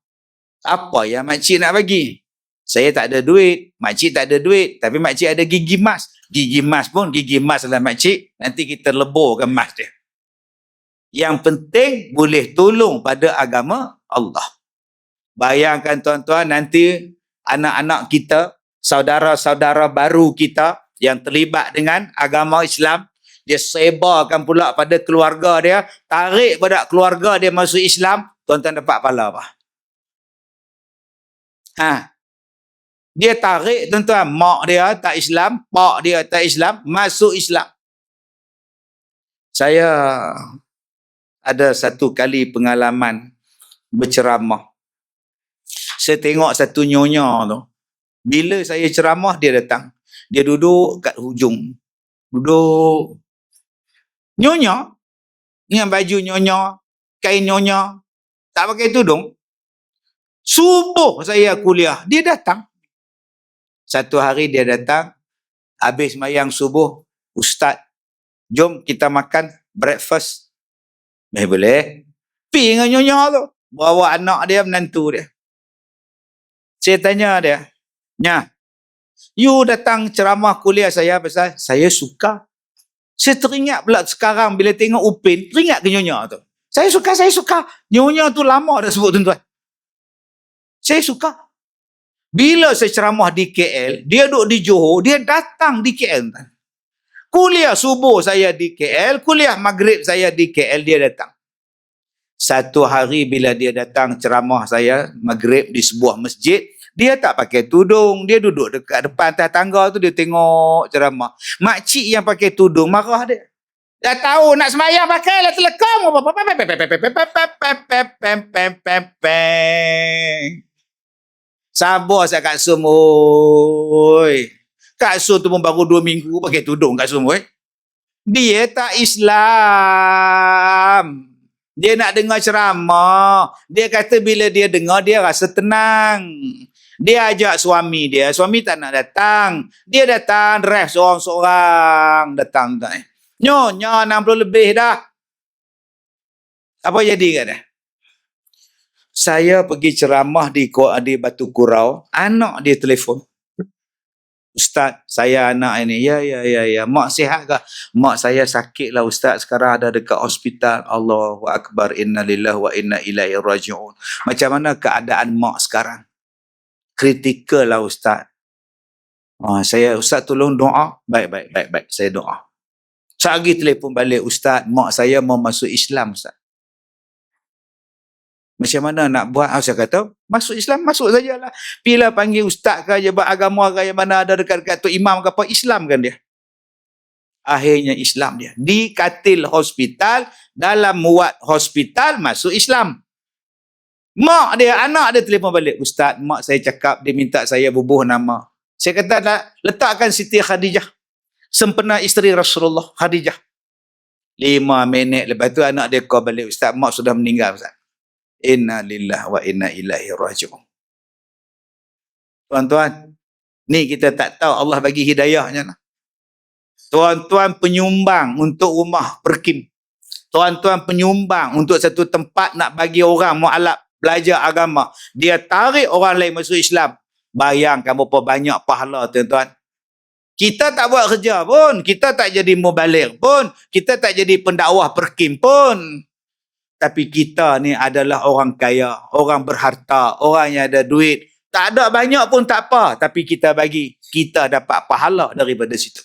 Apa yang makcik nak bagi? Saya tak ada duit, makcik tak ada duit, tapi makcik ada gigi emas. Gigi emas pun, gigi emas adalah makcik, nanti kita leburkan emas dia. Yang penting boleh tolong pada agama Allah. Bayangkan tuan-tuan, nanti anak-anak kita, saudara-saudara baru kita yang terlibat dengan agama Islam, dia sebarkan pula pada keluarga dia, tarik pada keluarga dia masuk Islam, tuan-tuan dapat pahala apa? Dia tarik tuan-tuan, mak dia tak Islam, pak dia tak Islam, masuk Islam. Saya ada satu kali pengalaman berceramah. Saya tengok satu nyonya tu. Bila saya ceramah, dia datang. Dia duduk kat hujung. Duduk. Nyonya. Dengan baju nyonya. Kain nyonya. Tak pakai tudung. Subuh saya kuliah. Dia datang. Satu hari dia datang. Habis mayang subuh. Ustaz, jom kita makan breakfast. Boleh. Pergi dengan nyonya tu. Bawa anak dia, menantu dia. Saya tanya dia, Nya, you datang ceramah kuliah saya pasal saya suka. Saya teringat pula sekarang bila tengok Upin, teringat ke nyonya tu. Saya suka. Nyonya tu lama dah sebut tuan-tuan. Saya suka. Bila saya ceramah di KL, dia duduk di Johor, dia datang di KL. Tuan. Kuliah subuh saya di KL, kuliah maghrib saya di KL, dia datang. Satu hari bila dia datang ceramah saya maghrib di sebuah masjid, dia tak pakai tudung, dia duduk dekat depan atas tangga tu, dia tengok ceramah. Makcik yang pakai tudung marah dia. Dah tahu nak sembahyang pakailah telekong. Sabar saya Kak Sum. Oi. Kak Sum tu pun baru 2 minggu pakai tudung Kak Sum. Dia tak Islam. Dia nak dengar ceramah. Dia kata bila dia dengar, dia rasa tenang. Dia ajak suami dia. Suami tak nak datang. Dia datang, drive seorang-seorang. Datang. Nyonya 60 lebih dah. Apa jadi kat dia? Saya pergi ceramah di Batu Kurau. Anak dia telefon. Ustaz, saya anak ini. Ya. Mak sihat ke? Mak saya sakit lah Ustaz. Sekarang ada dekat hospital. Allahu Akbar. Inna lillahi wa inna ilaihi raji'un. Macam mana keadaan mak sekarang? Kritikal lah Ustaz. Ustaz tolong doa. Baik. Saya doa. Sehari telefon balik. Ustaz, mak saya mau masuk Islam Ustaz. Macam mana nak buat? Saya kata, masuk Islam, masuk sajalah. Bila panggil ustaz ke, jabat agama ke, yang mana ada dekat-dekat tu imam ke apa, Islam kan dia. Akhirnya Islam dia. Di katil hospital, dalam muat hospital, masuk Islam. Mak dia, anak dia telefon balik. Ustaz, mak saya cakap, dia minta saya bubuh nama. Saya kata, letakkan Siti Khadijah. Sempena isteri Rasulullah, Khadijah. 5 minit lepas tu anak dia call balik. Ustaz, mak sudah meninggal Ustaz. Inna lillahi wa inna ilaihi raji'un. Tuan-tuan, ni kita tak tahu Allah bagi hidayahnya. Tuan-tuan penyumbang untuk rumah Perkim. Tuan-tuan penyumbang untuk satu tempat nak bagi orang mu'alaf belajar agama. Dia tarik orang lain masuk Islam. Bayangkan berapa banyak pahala tuan-tuan. Kita tak buat kerja pun. Kita tak jadi mubaligh pun. Kita tak jadi pendakwah Perkim pun. Tapi kita ni adalah orang kaya, orang berharta, orang yang ada duit. Tak ada banyak pun tak apa. Tapi kita bagi, kita dapat pahala daripada situ.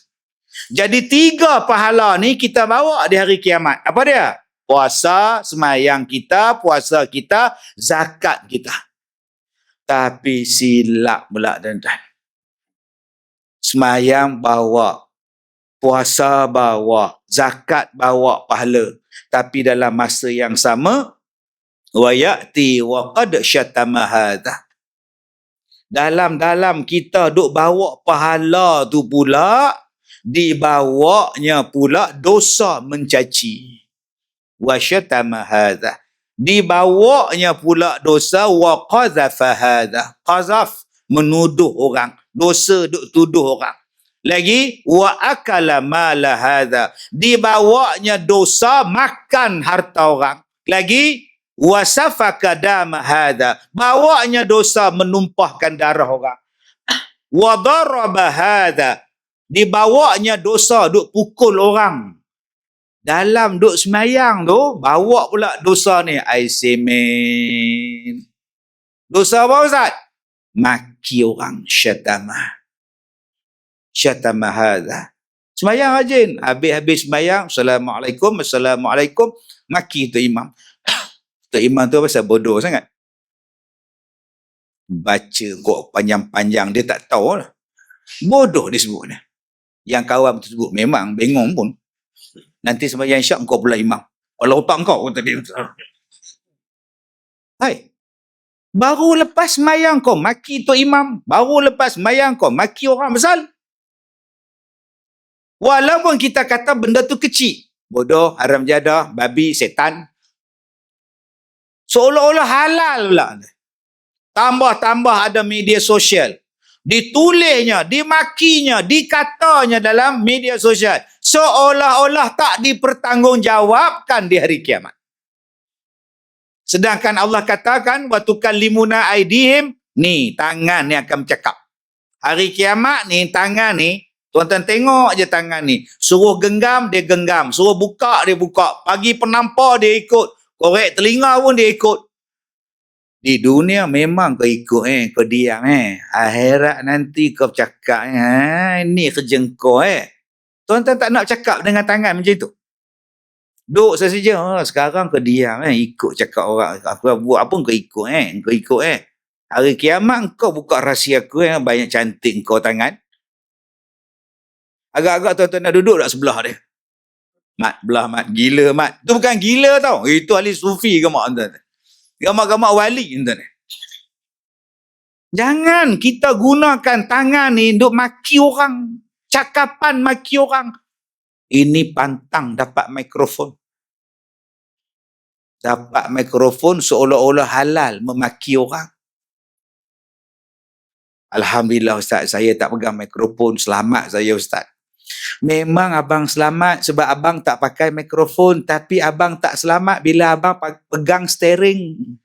Jadi 3 pahala ni kita bawa di hari kiamat. Apa dia? Puasa, semayang kita, puasa kita, zakat kita. Tapi silap pula tuan-tuan. Semayang bawa, puasa bawa, zakat bawa pahala. Tapi dalam masa yang sama, wa ya'ti wa qad syatama hadha. Dalam kita duk bawa pahala tu pula, dibawanya pula dosa mencaci. Wa syatama hadha. Dibawanya pula dosa wa qazafa hadha. Qazaf, menuduh orang. Dosa duk tuduh orang. Lagi wa akala mala hadha. Dibawanya dosa makan harta orang. Lagi wa safaka dama hadha. Bawanya dosa menumpahkan darah orang. Wa daraba hadha. Dibawanya dosa duk pukul orang. Dalam duk semayang tu, bawa pula dosa ni. Aisemen. Dosa apa Ustaz? Maki orang. Syatama. Syatama hadha. Semayang rajin. Habis-habis semayang. Assalamualaikum. Assalamualaikum. Maki tu imam. Tu imam tu pasal bodoh sangat. Baca kok panjang-panjang. Dia tak tahu lah. Bodoh dia sebut ni. Yang kawan tersebut memang bingung pun. Nanti sembahyang syak kau pula imam. Kalau otak kau tadi. Hai. Baru lepas sembahyang kau maki tu imam. Baru lepas sembahyang kau maki orang besar. Walaupun kita kata benda tu kecil. Bodoh, haram jadah, babi, setan. Seolah-olah halal pula. Tambah-tambah ada media sosial. Ditulisnya, dimakinya, dikatanya dalam media sosial. Seolah-olah tak dipertanggungjawabkan di hari kiamat. Sedangkan Allah katakan, wa tukallimuna aydihim, ni tangan ni akan bercakap. Hari kiamat ni, tangan ni, tuan-tuan tengok je tangan ni. Suruh genggam, dia genggam. Suruh buka, dia buka. Pagi penampar, dia ikut. Korek telinga pun dia ikut. Di dunia memang kau ikut kau diam Akhirat nanti kau cakap ini kerja kau Tuan-tuan tak nak cakap dengan tangan macam tu. Duk saja sekarang kau diam ikut cakap orang. Aku buat apa kau ikut kau ikut Hari kiamat kau buka rahsia aku banyak cantik kau tangan. Agak-agak tuan-tuan nak duduk tak sebelah dia. Mat, belah mat. Gila mat. Tu bukan gila tau. Itu ahli sufi ke mak tuan-tuan. Gamak-gamak wali tuan. Jangan kita gunakan tangan ni untuk maki orang. Cakapan maki orang. Ini pantang dapat mikrofon. Dapat mikrofon seolah-olah halal memaki orang. Alhamdulillah Ustaz, saya tak pegang mikrofon. Selamat saya Ustaz. Memang abang selamat sebab abang tak pakai mikrofon, tapi abang tak selamat bila abang pegang steering.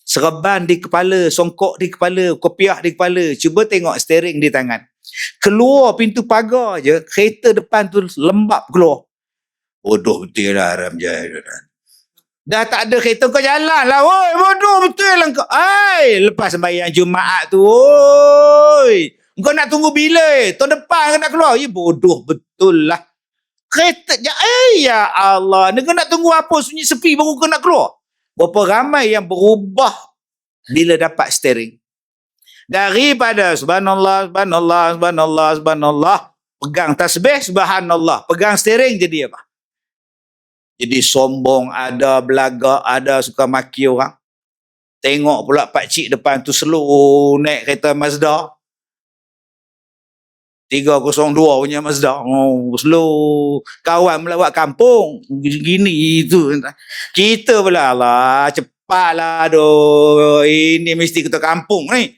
Serban di kepala, songkok di kepala, kopiah di kepala. Cuba tengok steering di tangan. Keluar pintu pagar je, kereta depan tu lembap keluar. Bodoh betul lah haram jaya. Dah tak ada kereta kau jalan lah. Oi, bodoh betul lah kau. Ai, lepas sembahyang Jumaat tu, oi. Kau nak tunggu bila? Tahun depan kau nak keluar. Ya bodoh betul lah. Kereta je. Ya Allah. Kau nak tunggu apa? Sunyi sepi baru kau nak keluar. Berapa ramai yang berubah bila dapat steering. Daripada subhanallah, subhanallah, subhanallah, subhanallah. Pegang tasbih, subhanallah. Pegang steering jadi apa? Jadi sombong, ada belagak, ada suka maki orang. Tengok pula pakcik depan tu slow naik kereta Mazda. 302 punya Mazda. Oh, slow. Kawan melawat kampung. Gini itu. Kita pula lah. Cepatlah aduh. Ini mesti kita kampung ni.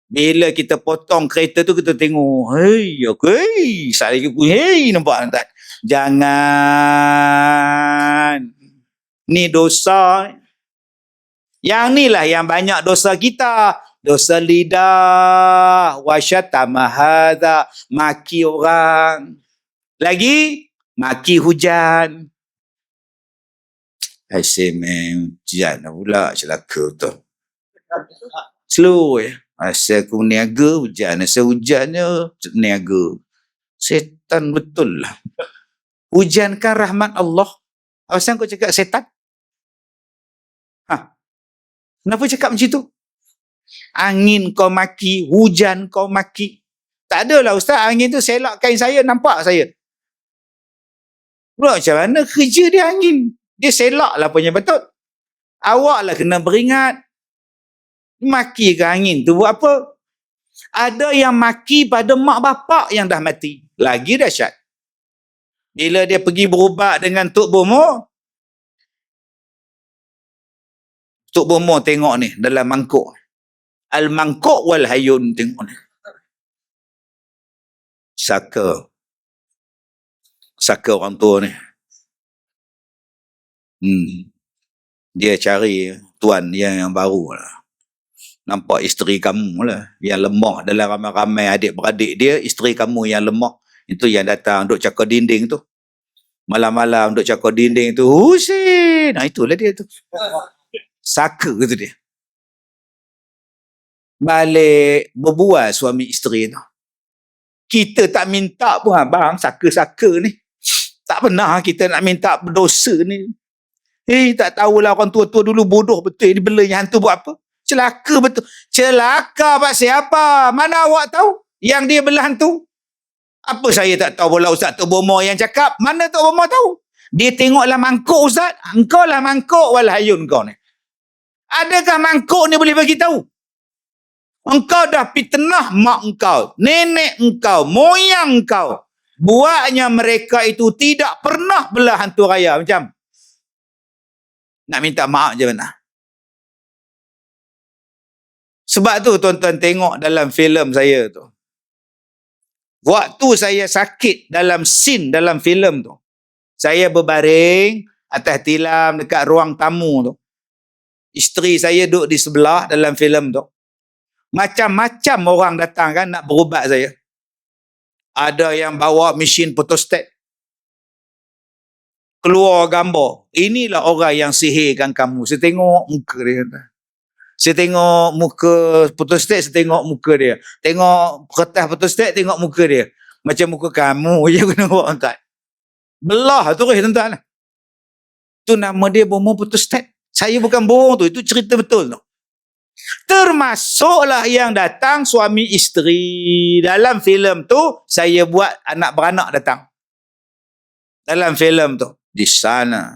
Bila kita potong kereta tu kita tengok. Hei, okey. Saya hei nampak tak? Jangan. Ni dosa. Yang ni lah yang banyak dosa kita. Dosa lidah, wasyatama hadza, maki orang. Lagi maki hujan. Asyik hujan pula celaka tu. Slow ya. Asal aku niaga hujan, asal hujannya niaga. Setan betul lah. Hujankan rahmat Allah. Asal kau cakap setan? Kenapa cakap macam tu? Angin kau maki, hujan kau maki. Tak adalah Ustaz, angin tu selak kain saya, nampak saya. Pula macam mana kerja dia angin? Dia selak lah punya betul. Awak lah kena beringat. Maki ke angin tu buat apa? Ada yang maki pada mak bapak yang dah mati. Lagi dahsyat. Bila dia pergi berubat dengan Tok Bomo, Tok Bomo tengok ni dalam mangkuk. Al-mangkuk wal hayun, tengok ni. Saka orang tua ni. Dia cari tuan yang baru lah. Nampak isteri kamu lah yang lemah dalam ramai-ramai adik-beradik dia, isteri kamu yang lemah. Itu yang datang duk cakap dinding tu. Malam-malam duk cakap dinding tu, Husin. Nah, itulah dia tu. Saka tu dia. Balik berbual suami isteri tu. Kita tak minta pun, abang, saka-saka ni. Tak pernah kita nak minta berdosa ni. Tak tahulah orang tua-tua dulu bodoh betul. Dia bela yang hantu buat apa? Celaka betul. Celaka pak siapa? Mana awak tahu yang dia bela hantu? Apa saya tak tahu pula Ustaz Tok Bomo yang cakap? Mana Tok Bomo tahu? Dia tengoklah mangkuk Ustaz. Engkau lah mangkuk wal hayun kau ni. Adakah mangkuk ni boleh bagi tahu? Engkau dah fitnah mak engkau, nenek engkau, moyang engkau. Buatnya mereka itu tidak pernah belah hantu raya. Macam nak minta maaf je mana? Sebab tu tuan-tuan tengok dalam filem saya tu. Waktu saya sakit dalam scene dalam filem tu, saya berbaring atas tilam dekat ruang tamu tu. Isteri saya duduk di sebelah dalam filem tu. Macam-macam orang datang kan nak berubat saya. Ada yang bawa mesin photostat. Keluar gambar. Inilah orang yang sihirkan kamu. Saya tengok muka dia. Saya tengok muka photostat, saya tengok muka dia. Tengok kertas photostat, tengok muka dia. Macam muka kamu je kena buat angkat. Belah tu tuan-tuan. Tu nama dia Bomo photostat. Saya bukan bohong tu, itu cerita betul tu. Termasuklah yang datang suami isteri. Dalam filem tu, saya buat anak beranak datang. Dalam filem tu. Di sana,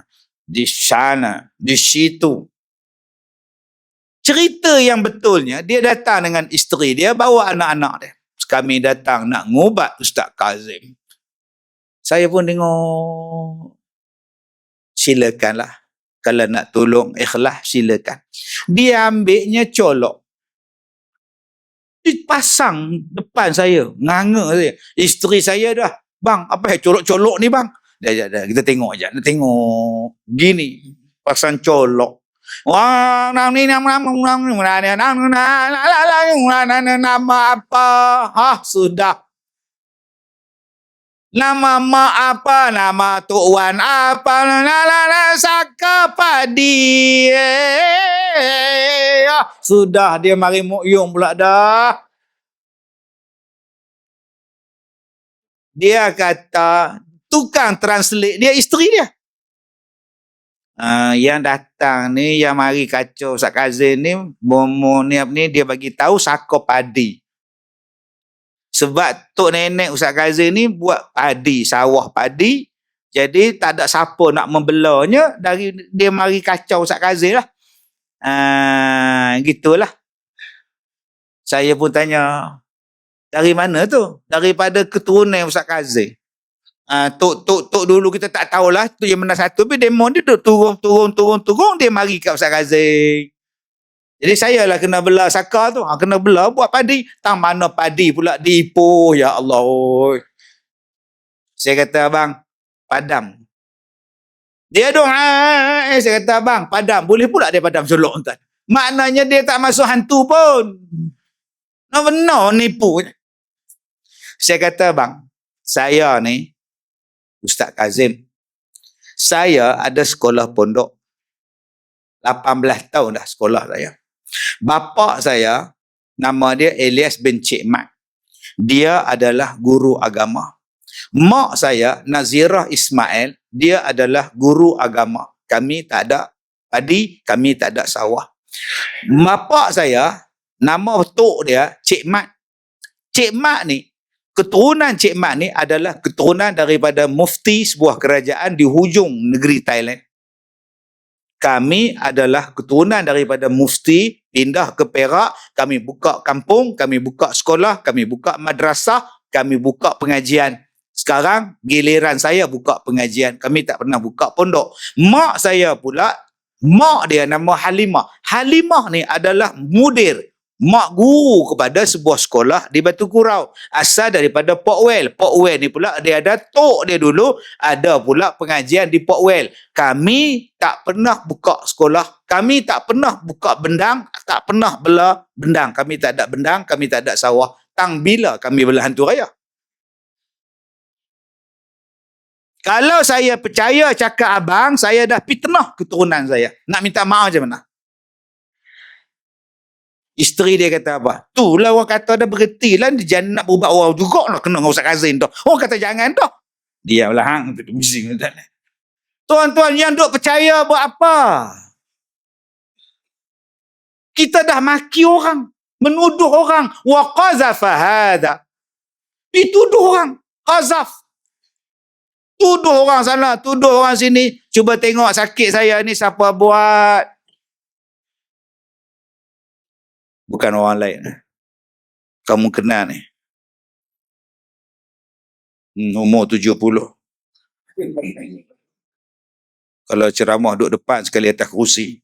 di situ. Cerita yang betulnya, dia datang dengan isteri dia, bawa anak-anak dia. Kami datang nak ngubat Ustaz Kazim. Saya pun tengok, silakanlah. Kalau nak tolong ikhlas, silakan. Dia ambilnya colok. Dipasang depan saya, nganga saya. Isteri saya dah, bang, apa colok-colok ni bang? Dah, kita tengok je. Nak tengok gini, pasang colok. Wah, nama apa? Sudah. Nama mak apa? Nama tuan apa? Saka padi. Sudah, dia mari mukyung pula dah. Dia kata, tukang translate dia isteri dia. Yang datang ni, yang mari kacau Ustaz Kazim ni, Bomo ni, dia bagi tahu sako padi. Sebab tok nenek Ustaz Kazim ni buat padi, sawah padi. Jadi tak ada siapa nak membelanya, dari dia mari kacau Ustaz Kazim lah. Gitulah. Saya pun tanya, dari mana tu? Daripada keturunan Ustaz Kazim. Tok dulu kita tak tahulah tu yang mana satu, tapi demo dia turun dia mari kat Ustaz Kazim. Jadi saya lah kena belah saka tu, kena belah buat padi. Tang mana padi pula di Ipoh, ya Allah. Saya kata abang, padam. Dia dong, saya kata abang, padam. Boleh pula dia padam solok tuan. Maknanya dia tak masuk hantu pun. Benar nipu. Saya kata bang, saya ni Ustaz Kazim, saya ada sekolah pondok. 18 tahun dah sekolah saya. Bapa saya, nama dia Elias bin Cik Mat. Dia adalah guru agama. Mak saya, Nazirah Ismail, dia adalah guru agama. Kami tak ada padi, kami tak ada sawah. Bapak saya, nama tok dia, Cik Mat. Cik Mat ni, keturunan Cik Mat ni adalah keturunan daripada mufti sebuah kerajaan di hujung negeri Thailand. Kami adalah keturunan daripada mufti, pindah ke Perak, kami buka kampung, kami buka sekolah, kami buka madrasah, kami buka pengajian. Sekarang giliran saya buka pengajian. Kami tak pernah buka pondok. Mak saya pula, mak dia nama Halimah. Halimah ni adalah mudir, mak guru kepada sebuah sekolah di Batu Kurau. Asal daripada Port Well. Port Well ni pula dia ada tok dia dulu, ada pula pengajian di Port Well. Kami tak pernah buka sekolah, kami tak pernah buka bendang, tak pernah bela bendang. Kami tak ada bendang, kami tak ada sawah. Tang bila kami bela hantu raya? Kalau saya percaya cakap abang, saya dah fitnah keturunan saya. Nak minta maaf macam mana? Isteri dia kata apa? Tu lah orang kata dah berhenti lah, dia jangan nak berubah orang juga nak kena dengan Ustaz Kazim tu. Orang kata jangan dah. Diam lah hang, tu bising. Tuan-tuan yang duk percaya buat apa? Kita dah maki orang, menuduh orang, wa qazafa hada. Dituduh orang, qazaf. Tuduh orang sana, tuduh orang sini. Cuba tengok sakit saya ni siapa buat. Bukan orang lain. Kamu kenal ni. Umur 70. Kalau ceramah duduk depan sekali atas kerusi.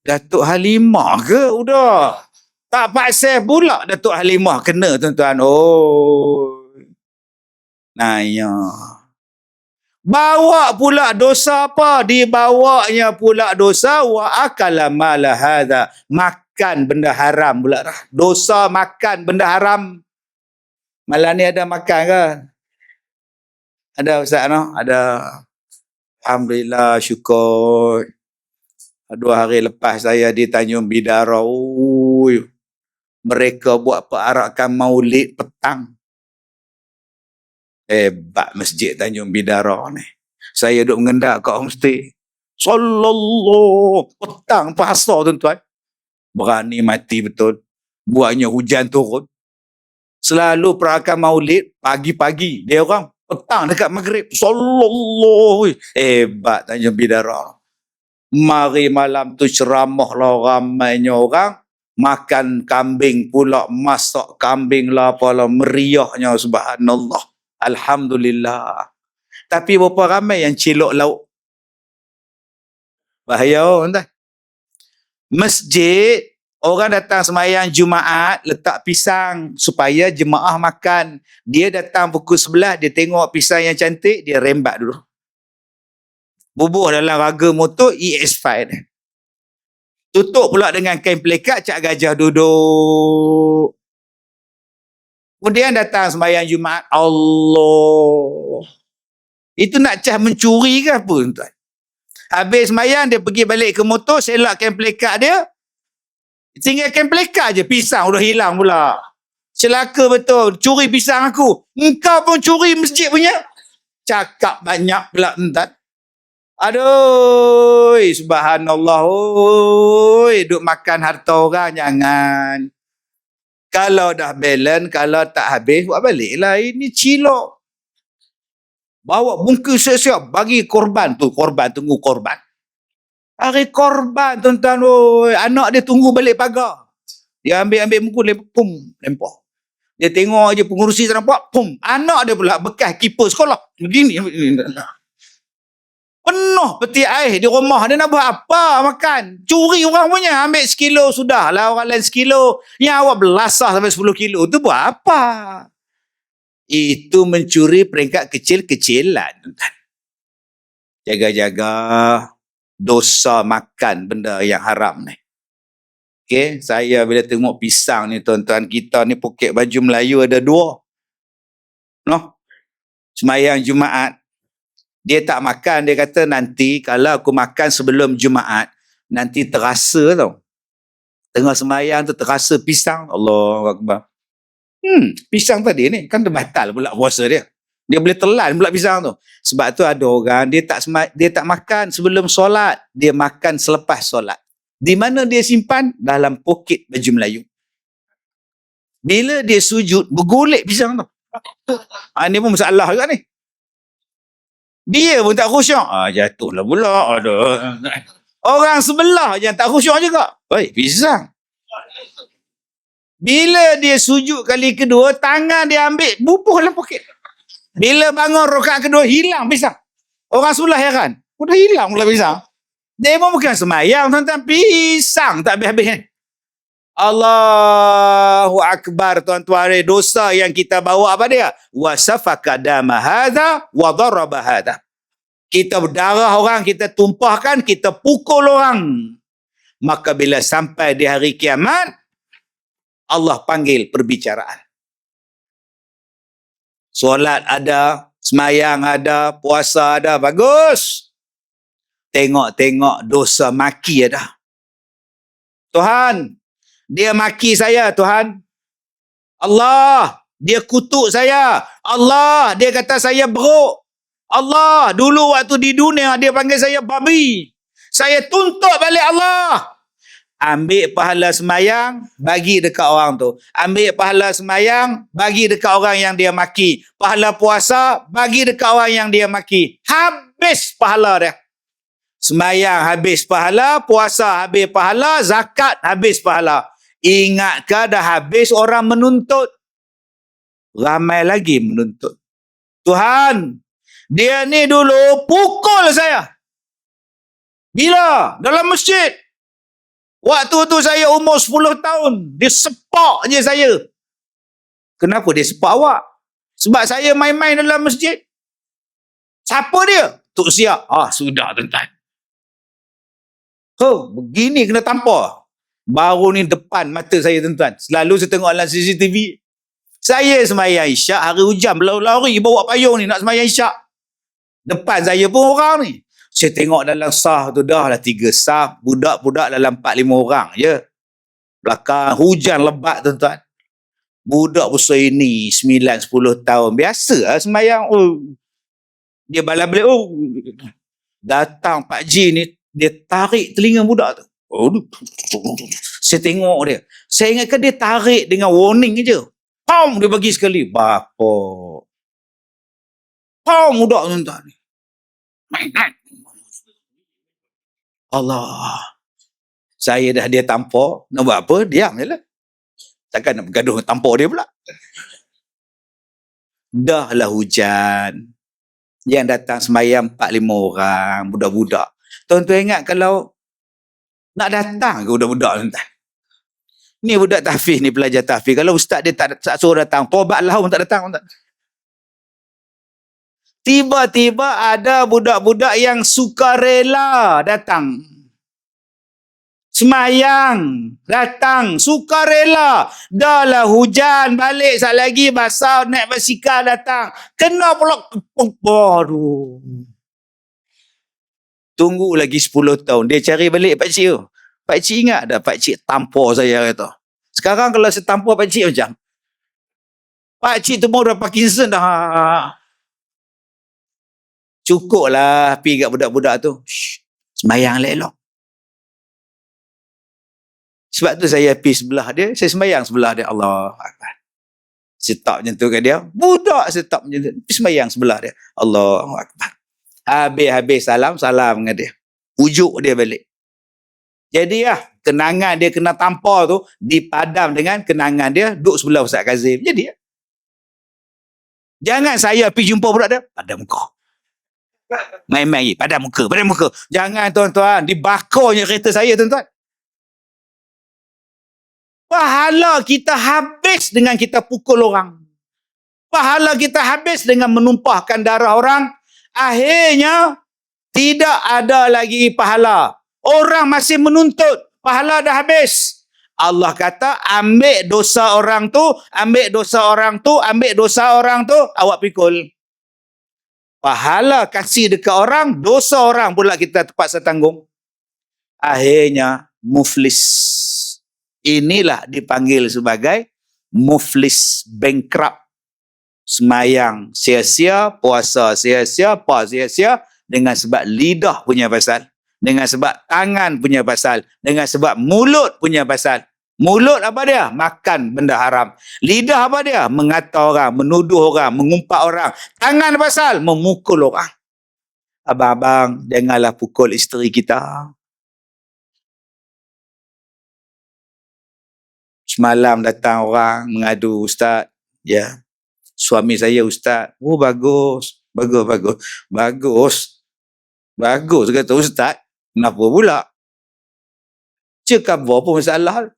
Datuk Halimah ke? Udah. Tak paksa pula Datuk Halimah kena, tuan-tuan. Oh. Nah, ya. Bawa pula dosa apa? Dibawanya pula dosa wa akala mala hadza. Makan benda haram pula dah. Dosa makan benda haram. Malam ni ada makan ke? Ada Ustaz no? Ada. Alhamdulillah, syukur. 2 hari lepas saya di Tanjung Bidara. Mereka buat perarakan maulid petang. Hebat masjid Tanjung Bidara ni. Saya duduk mengendak kat homestay. Sallallahu petang puasa, tuan-tuan. Berani mati betul. Buatnya hujan turun. Selalu perarakan maulid pagi-pagi. Dia orang petang dekat maghrib. Sallallahu. Hebat Tanjung Bidara. Mari malam tu ceramah lah ramainya orang. Makan kambing pula. Masak kambing lah apalah. Meriahnya, subhanallah. Alhamdulillah. Tapi berapa ramai yang cilok lauk? Bahaya, tuan. Masjid, orang datang sembahyang Jumaat, letak pisang supaya jemaah makan. Dia datang pukul 11, dia tengok pisang yang cantik, dia rembat dulu. Bubuh dalam raga motor EX5. Tutup pula dengan kain pelikat, Cak Gajah duduk. Kemudian datang sembahyang Jumaat. Allah. Itu nak cah mencuri ke apa, tuan? Habis sembahyang, dia pergi balik ke motor, selak kain pelikat dia. Tinggal kain pelikat je, pisang udah hilang pula. Celaka betul, curi pisang aku. Engkau pun curi masjid punya. Cakap banyak pula, tuan. Aduh, subhanallah. Oi, duk makan harta orang, jangan. Kalau dah balance, kalau tak habis, buat balik lah. Ini cilok. Bawa bungkus siap-siap, bagi korban tu. Korban, tunggu korban. Hari korban, tuan-tuan. Anak dia tunggu balik pagar. Dia ambil muka, pum, lempar. Dia tengok je pengurusi tak nampak, pum. Anak dia pula bekas keeper sekolah. Begini. Penuh peti air di rumah. Dia nak buat apa makan? Curi orang punya. Ambil sekilo sudah lah. Orang lain sekilo. Yang awak belasah sampai 10 kilo. Itu buat apa? Itu mencuri peringkat kecil-kecilan. Jaga-jaga dosa makan benda yang haram ni. Okay? Saya bila tengok pisang ni, tuan-tuan, kita ni poket baju Melayu ada 2. No? Sembahyang Jumaat. Dia tak makan, dia kata nanti kalau aku makan sebelum Jumaat, nanti terasa tau. Tengah sembahyang tu terasa pisang. Allahu Akbar. Pisang tadi ni kan batal pula puasa dia. Dia boleh telan pula pisang tu. Sebab tu ada orang dia tak makan sebelum solat, dia makan selepas solat. Di mana dia simpan? Dalam poket baju Melayu. Bila dia sujud, bergolek pisang tu. Ni pun masalah juga ni. Dia pun tak khusyuk. Jatuhlah pula. Aduh. Orang sebelah yang tak khusyuk juga. Oi, pisang. Bila dia sujud kali kedua, tangan dia ambil, bubuh dalam poket. Bila bangun rakaat kedua, hilang pisang. Orang sebelah heran. Dah hilang pula pisang. Dia pun bukan semayang, tuan-tuan. Pisang tak habis-habis. Allahu Akbar, tuan-tuan. Dosa yang kita bawa apa dia? Wasafaka dama hadha wa daraba hadha. Kita berdarah orang, kita tumpahkan, kita pukul orang. Maka bila sampai di hari kiamat, Allah panggil perbicaraan. Solat ada, semayang ada, puasa ada, bagus. Tengok-tengok dosa maki ada. Tuhan, dia maki saya, Tuhan. Allah, dia kutuk saya. Allah, dia kata saya beruk. Allah, dulu waktu di dunia dia panggil saya babi. Saya tuntut balik Allah. Ambil pahala semayang, bagi dekat orang tu. Ambil pahala semayang, bagi dekat orang yang dia maki. Pahala puasa, bagi dekat orang yang dia maki. Habis pahala dia. Semayang habis pahala, puasa habis pahala, zakat habis pahala. Ingatkah dah habis orang menuntut? Ramai lagi menuntut. Tuhan, dia ni dulu pukul saya. Bila? Dalam masjid. Waktu tu saya umur 10 tahun. Dia sepak je saya. Kenapa dia sepak awak? Sebab saya main-main dalam masjid. Siapa dia? Tok Siap. Sudah tuan-tuan. Begini kena tampar. Baru ni depan mata saya tuan-tuan. Selalu saya tengok dalam CCTV. Saya semayang isyak, hari hujan, berlari-lari bawa payung ni nak semayang isyak. Depan saya pun orang ni. Saya tengok dalam sah tu dah lah 3 sah. Budak-budak dalam 4-5 orang je. Belakang hujan lebat tuan-tuan. Budak besar ini 9-10 tahun. Biasa lah semayang. Dia balik. Datang Pak Ji ni. Dia tarik telinga budak tu. Saya tengok dia. Saya ingatkan dia tarik dengan warning je. Dia bagi sekali. Bapa. Budak tuan-tuan ni. Main. Allah. Saya dah dia tampar. Nak buat apa? Diam je lah. Takkan nak bergaduh tampar dia pula. Dah lah hujan. Yang datang semayang 4-5 orang. Budak-budak. Tuan-tuan ingat kalau nak datang ke budak-budak tuan-tuan? Ni budak tahfiz ni, pelajar tahfiz. Kalau ustaz dia tak suruh datang, tobatlah pun tak datang tuan-tuan. Tiba-tiba ada budak-budak yang sukarela datang. Semayang, datang, sukarela. Dah lah hujan, balik sat lagi basah, naik basikal datang. Kena pula. Aduh. Tunggu lagi 10 tahun. Dia cari balik Pak Cik tu. Pak Cik ingat dah Pak Cik tampar saya kata. Sekarang kalau saya tampar Pak Cik macam. Pak Cik tu pun dah Parkinson dah. Cukup lah pergi kat budak-budak tu. Semayang elok-elok. Sebab tu saya pergi sebelah dia. Saya semayang sebelah dia. Allah Akbar. Saya tak macam tu kat dia. Budak saya tak macam tu. Pergi semayang sebelah dia. Allah Akbar. Habis-habis salam dengan dia. Ujuk dia balik. Jadi kenangan dia kena tampar tu dipadam dengan kenangan dia duduk sebelah Ustaz Kazim. Jadi jangan saya pergi jumpa budak dia. Padam muka. Main-main padam muka. Jangan tuan-tuan. Dibakarnya kereta saya tuan-tuan. Pahala kita habis dengan kita pukul orang. Pahala kita habis dengan menumpahkan darah orang. Akhirnya tidak ada lagi pahala. Orang masih menuntut. Pahala dah habis. Allah kata ambil dosa orang tu, awak pikul. Pahala kasih dekat orang, dosa orang pula kita terpaksa tanggung. Akhirnya muflis. Inilah dipanggil sebagai muflis, bankrupt, semayang sia-sia, puasa sia-sia, apa sia-sia, dengan sebab lidah punya pasal, dengan sebab tangan punya pasal, dengan sebab mulut punya pasal. Mulut apa dia? Makan benda haram. Lidah apa dia? Mengata orang, menuduh orang, mengumpat orang. Tangan pasal? Memukul orang. Abang-abang, janganlah pukul isteri kita. Semalam datang orang mengadu, Ustaz, ya, suami saya Ustaz. Oh, bagus. Bagus, kata Ustaz. Kenapa pula? Cakap apa masalah?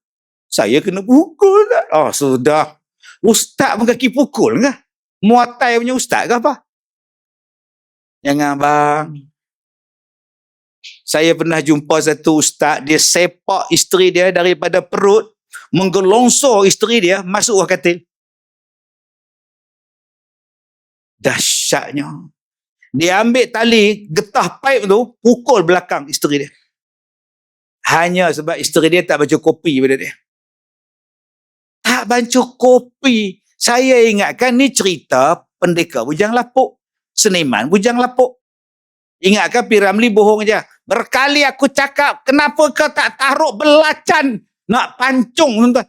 Saya kena pukul tak? Oh, sudah. Ustaz pun kaki pukul ke? Muatai punya Ustaz ke apa? Jangan, bang. Saya pernah jumpa satu Ustaz, dia sepak isteri dia daripada perut, menggelongsor isteri dia masuk ke katil. Dahsyatnya. Dia ambil tali, getah paip tu, pukul belakang isteri dia. Hanya sebab isteri dia tak baca kopi pada dia. Tak baca kopi. Saya ingatkan ni cerita pendekar bujang lapuk, seniman bujang lapuk. Ingatkan P. Ramlee bohong aja. Berkali aku cakap, kenapa kau tak taruh belacan nak pancung, tuan-tuan?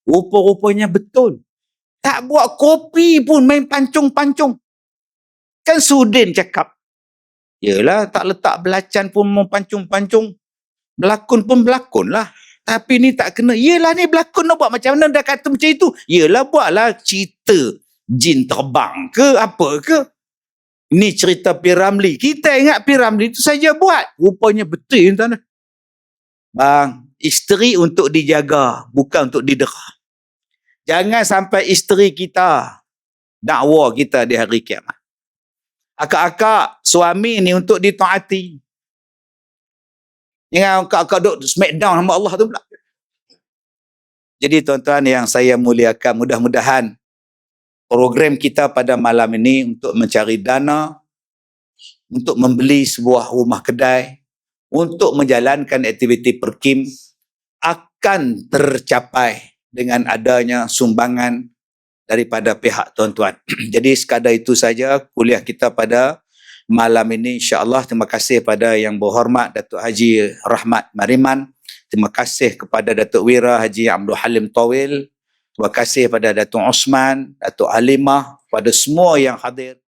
Rupa-rupanya betul. Tak buat kopi pun main pancung-pancung. Kan Sudin cakap, yelah, tak letak belacan pun mau pancung-pancung. Berlakon pun berlakon lah. Tapi ni tak kena. Yelah, ni berlakon nak buat macam mana dah kata macam itu. Yelah, buatlah cerita jin terbang ke apa ke. Ni cerita P. Ramlee. Kita ingat P. Ramlee itu saja buat. Rupanya betul, tuan. Bang, isteri untuk dijaga, bukan untuk didera. Jangan sampai isteri kita dakwa kita di hari kiamat. Akak-akak, suami ni untuk ditaati. Jangan akak-akak duk smackdown sama Allah tu pula. Jadi tuan-tuan yang saya muliakan, mudah-mudahan program kita pada malam ini untuk mencari dana, untuk membeli sebuah rumah kedai, untuk menjalankan aktiviti perkim akan tercapai dengan adanya sumbangan daripada pihak tuan-tuan. Jadi sekadar itu saja kuliah kita pada malam ini, insya-Allah. Terima kasih pada yang berhormat Datuk Haji Rahmat Mariman. Terima kasih kepada Datuk Wira Haji Abdul Halim Tawil. Terima kasih pada Datuk Osman, Datuk Halimah, pada semua yang hadir.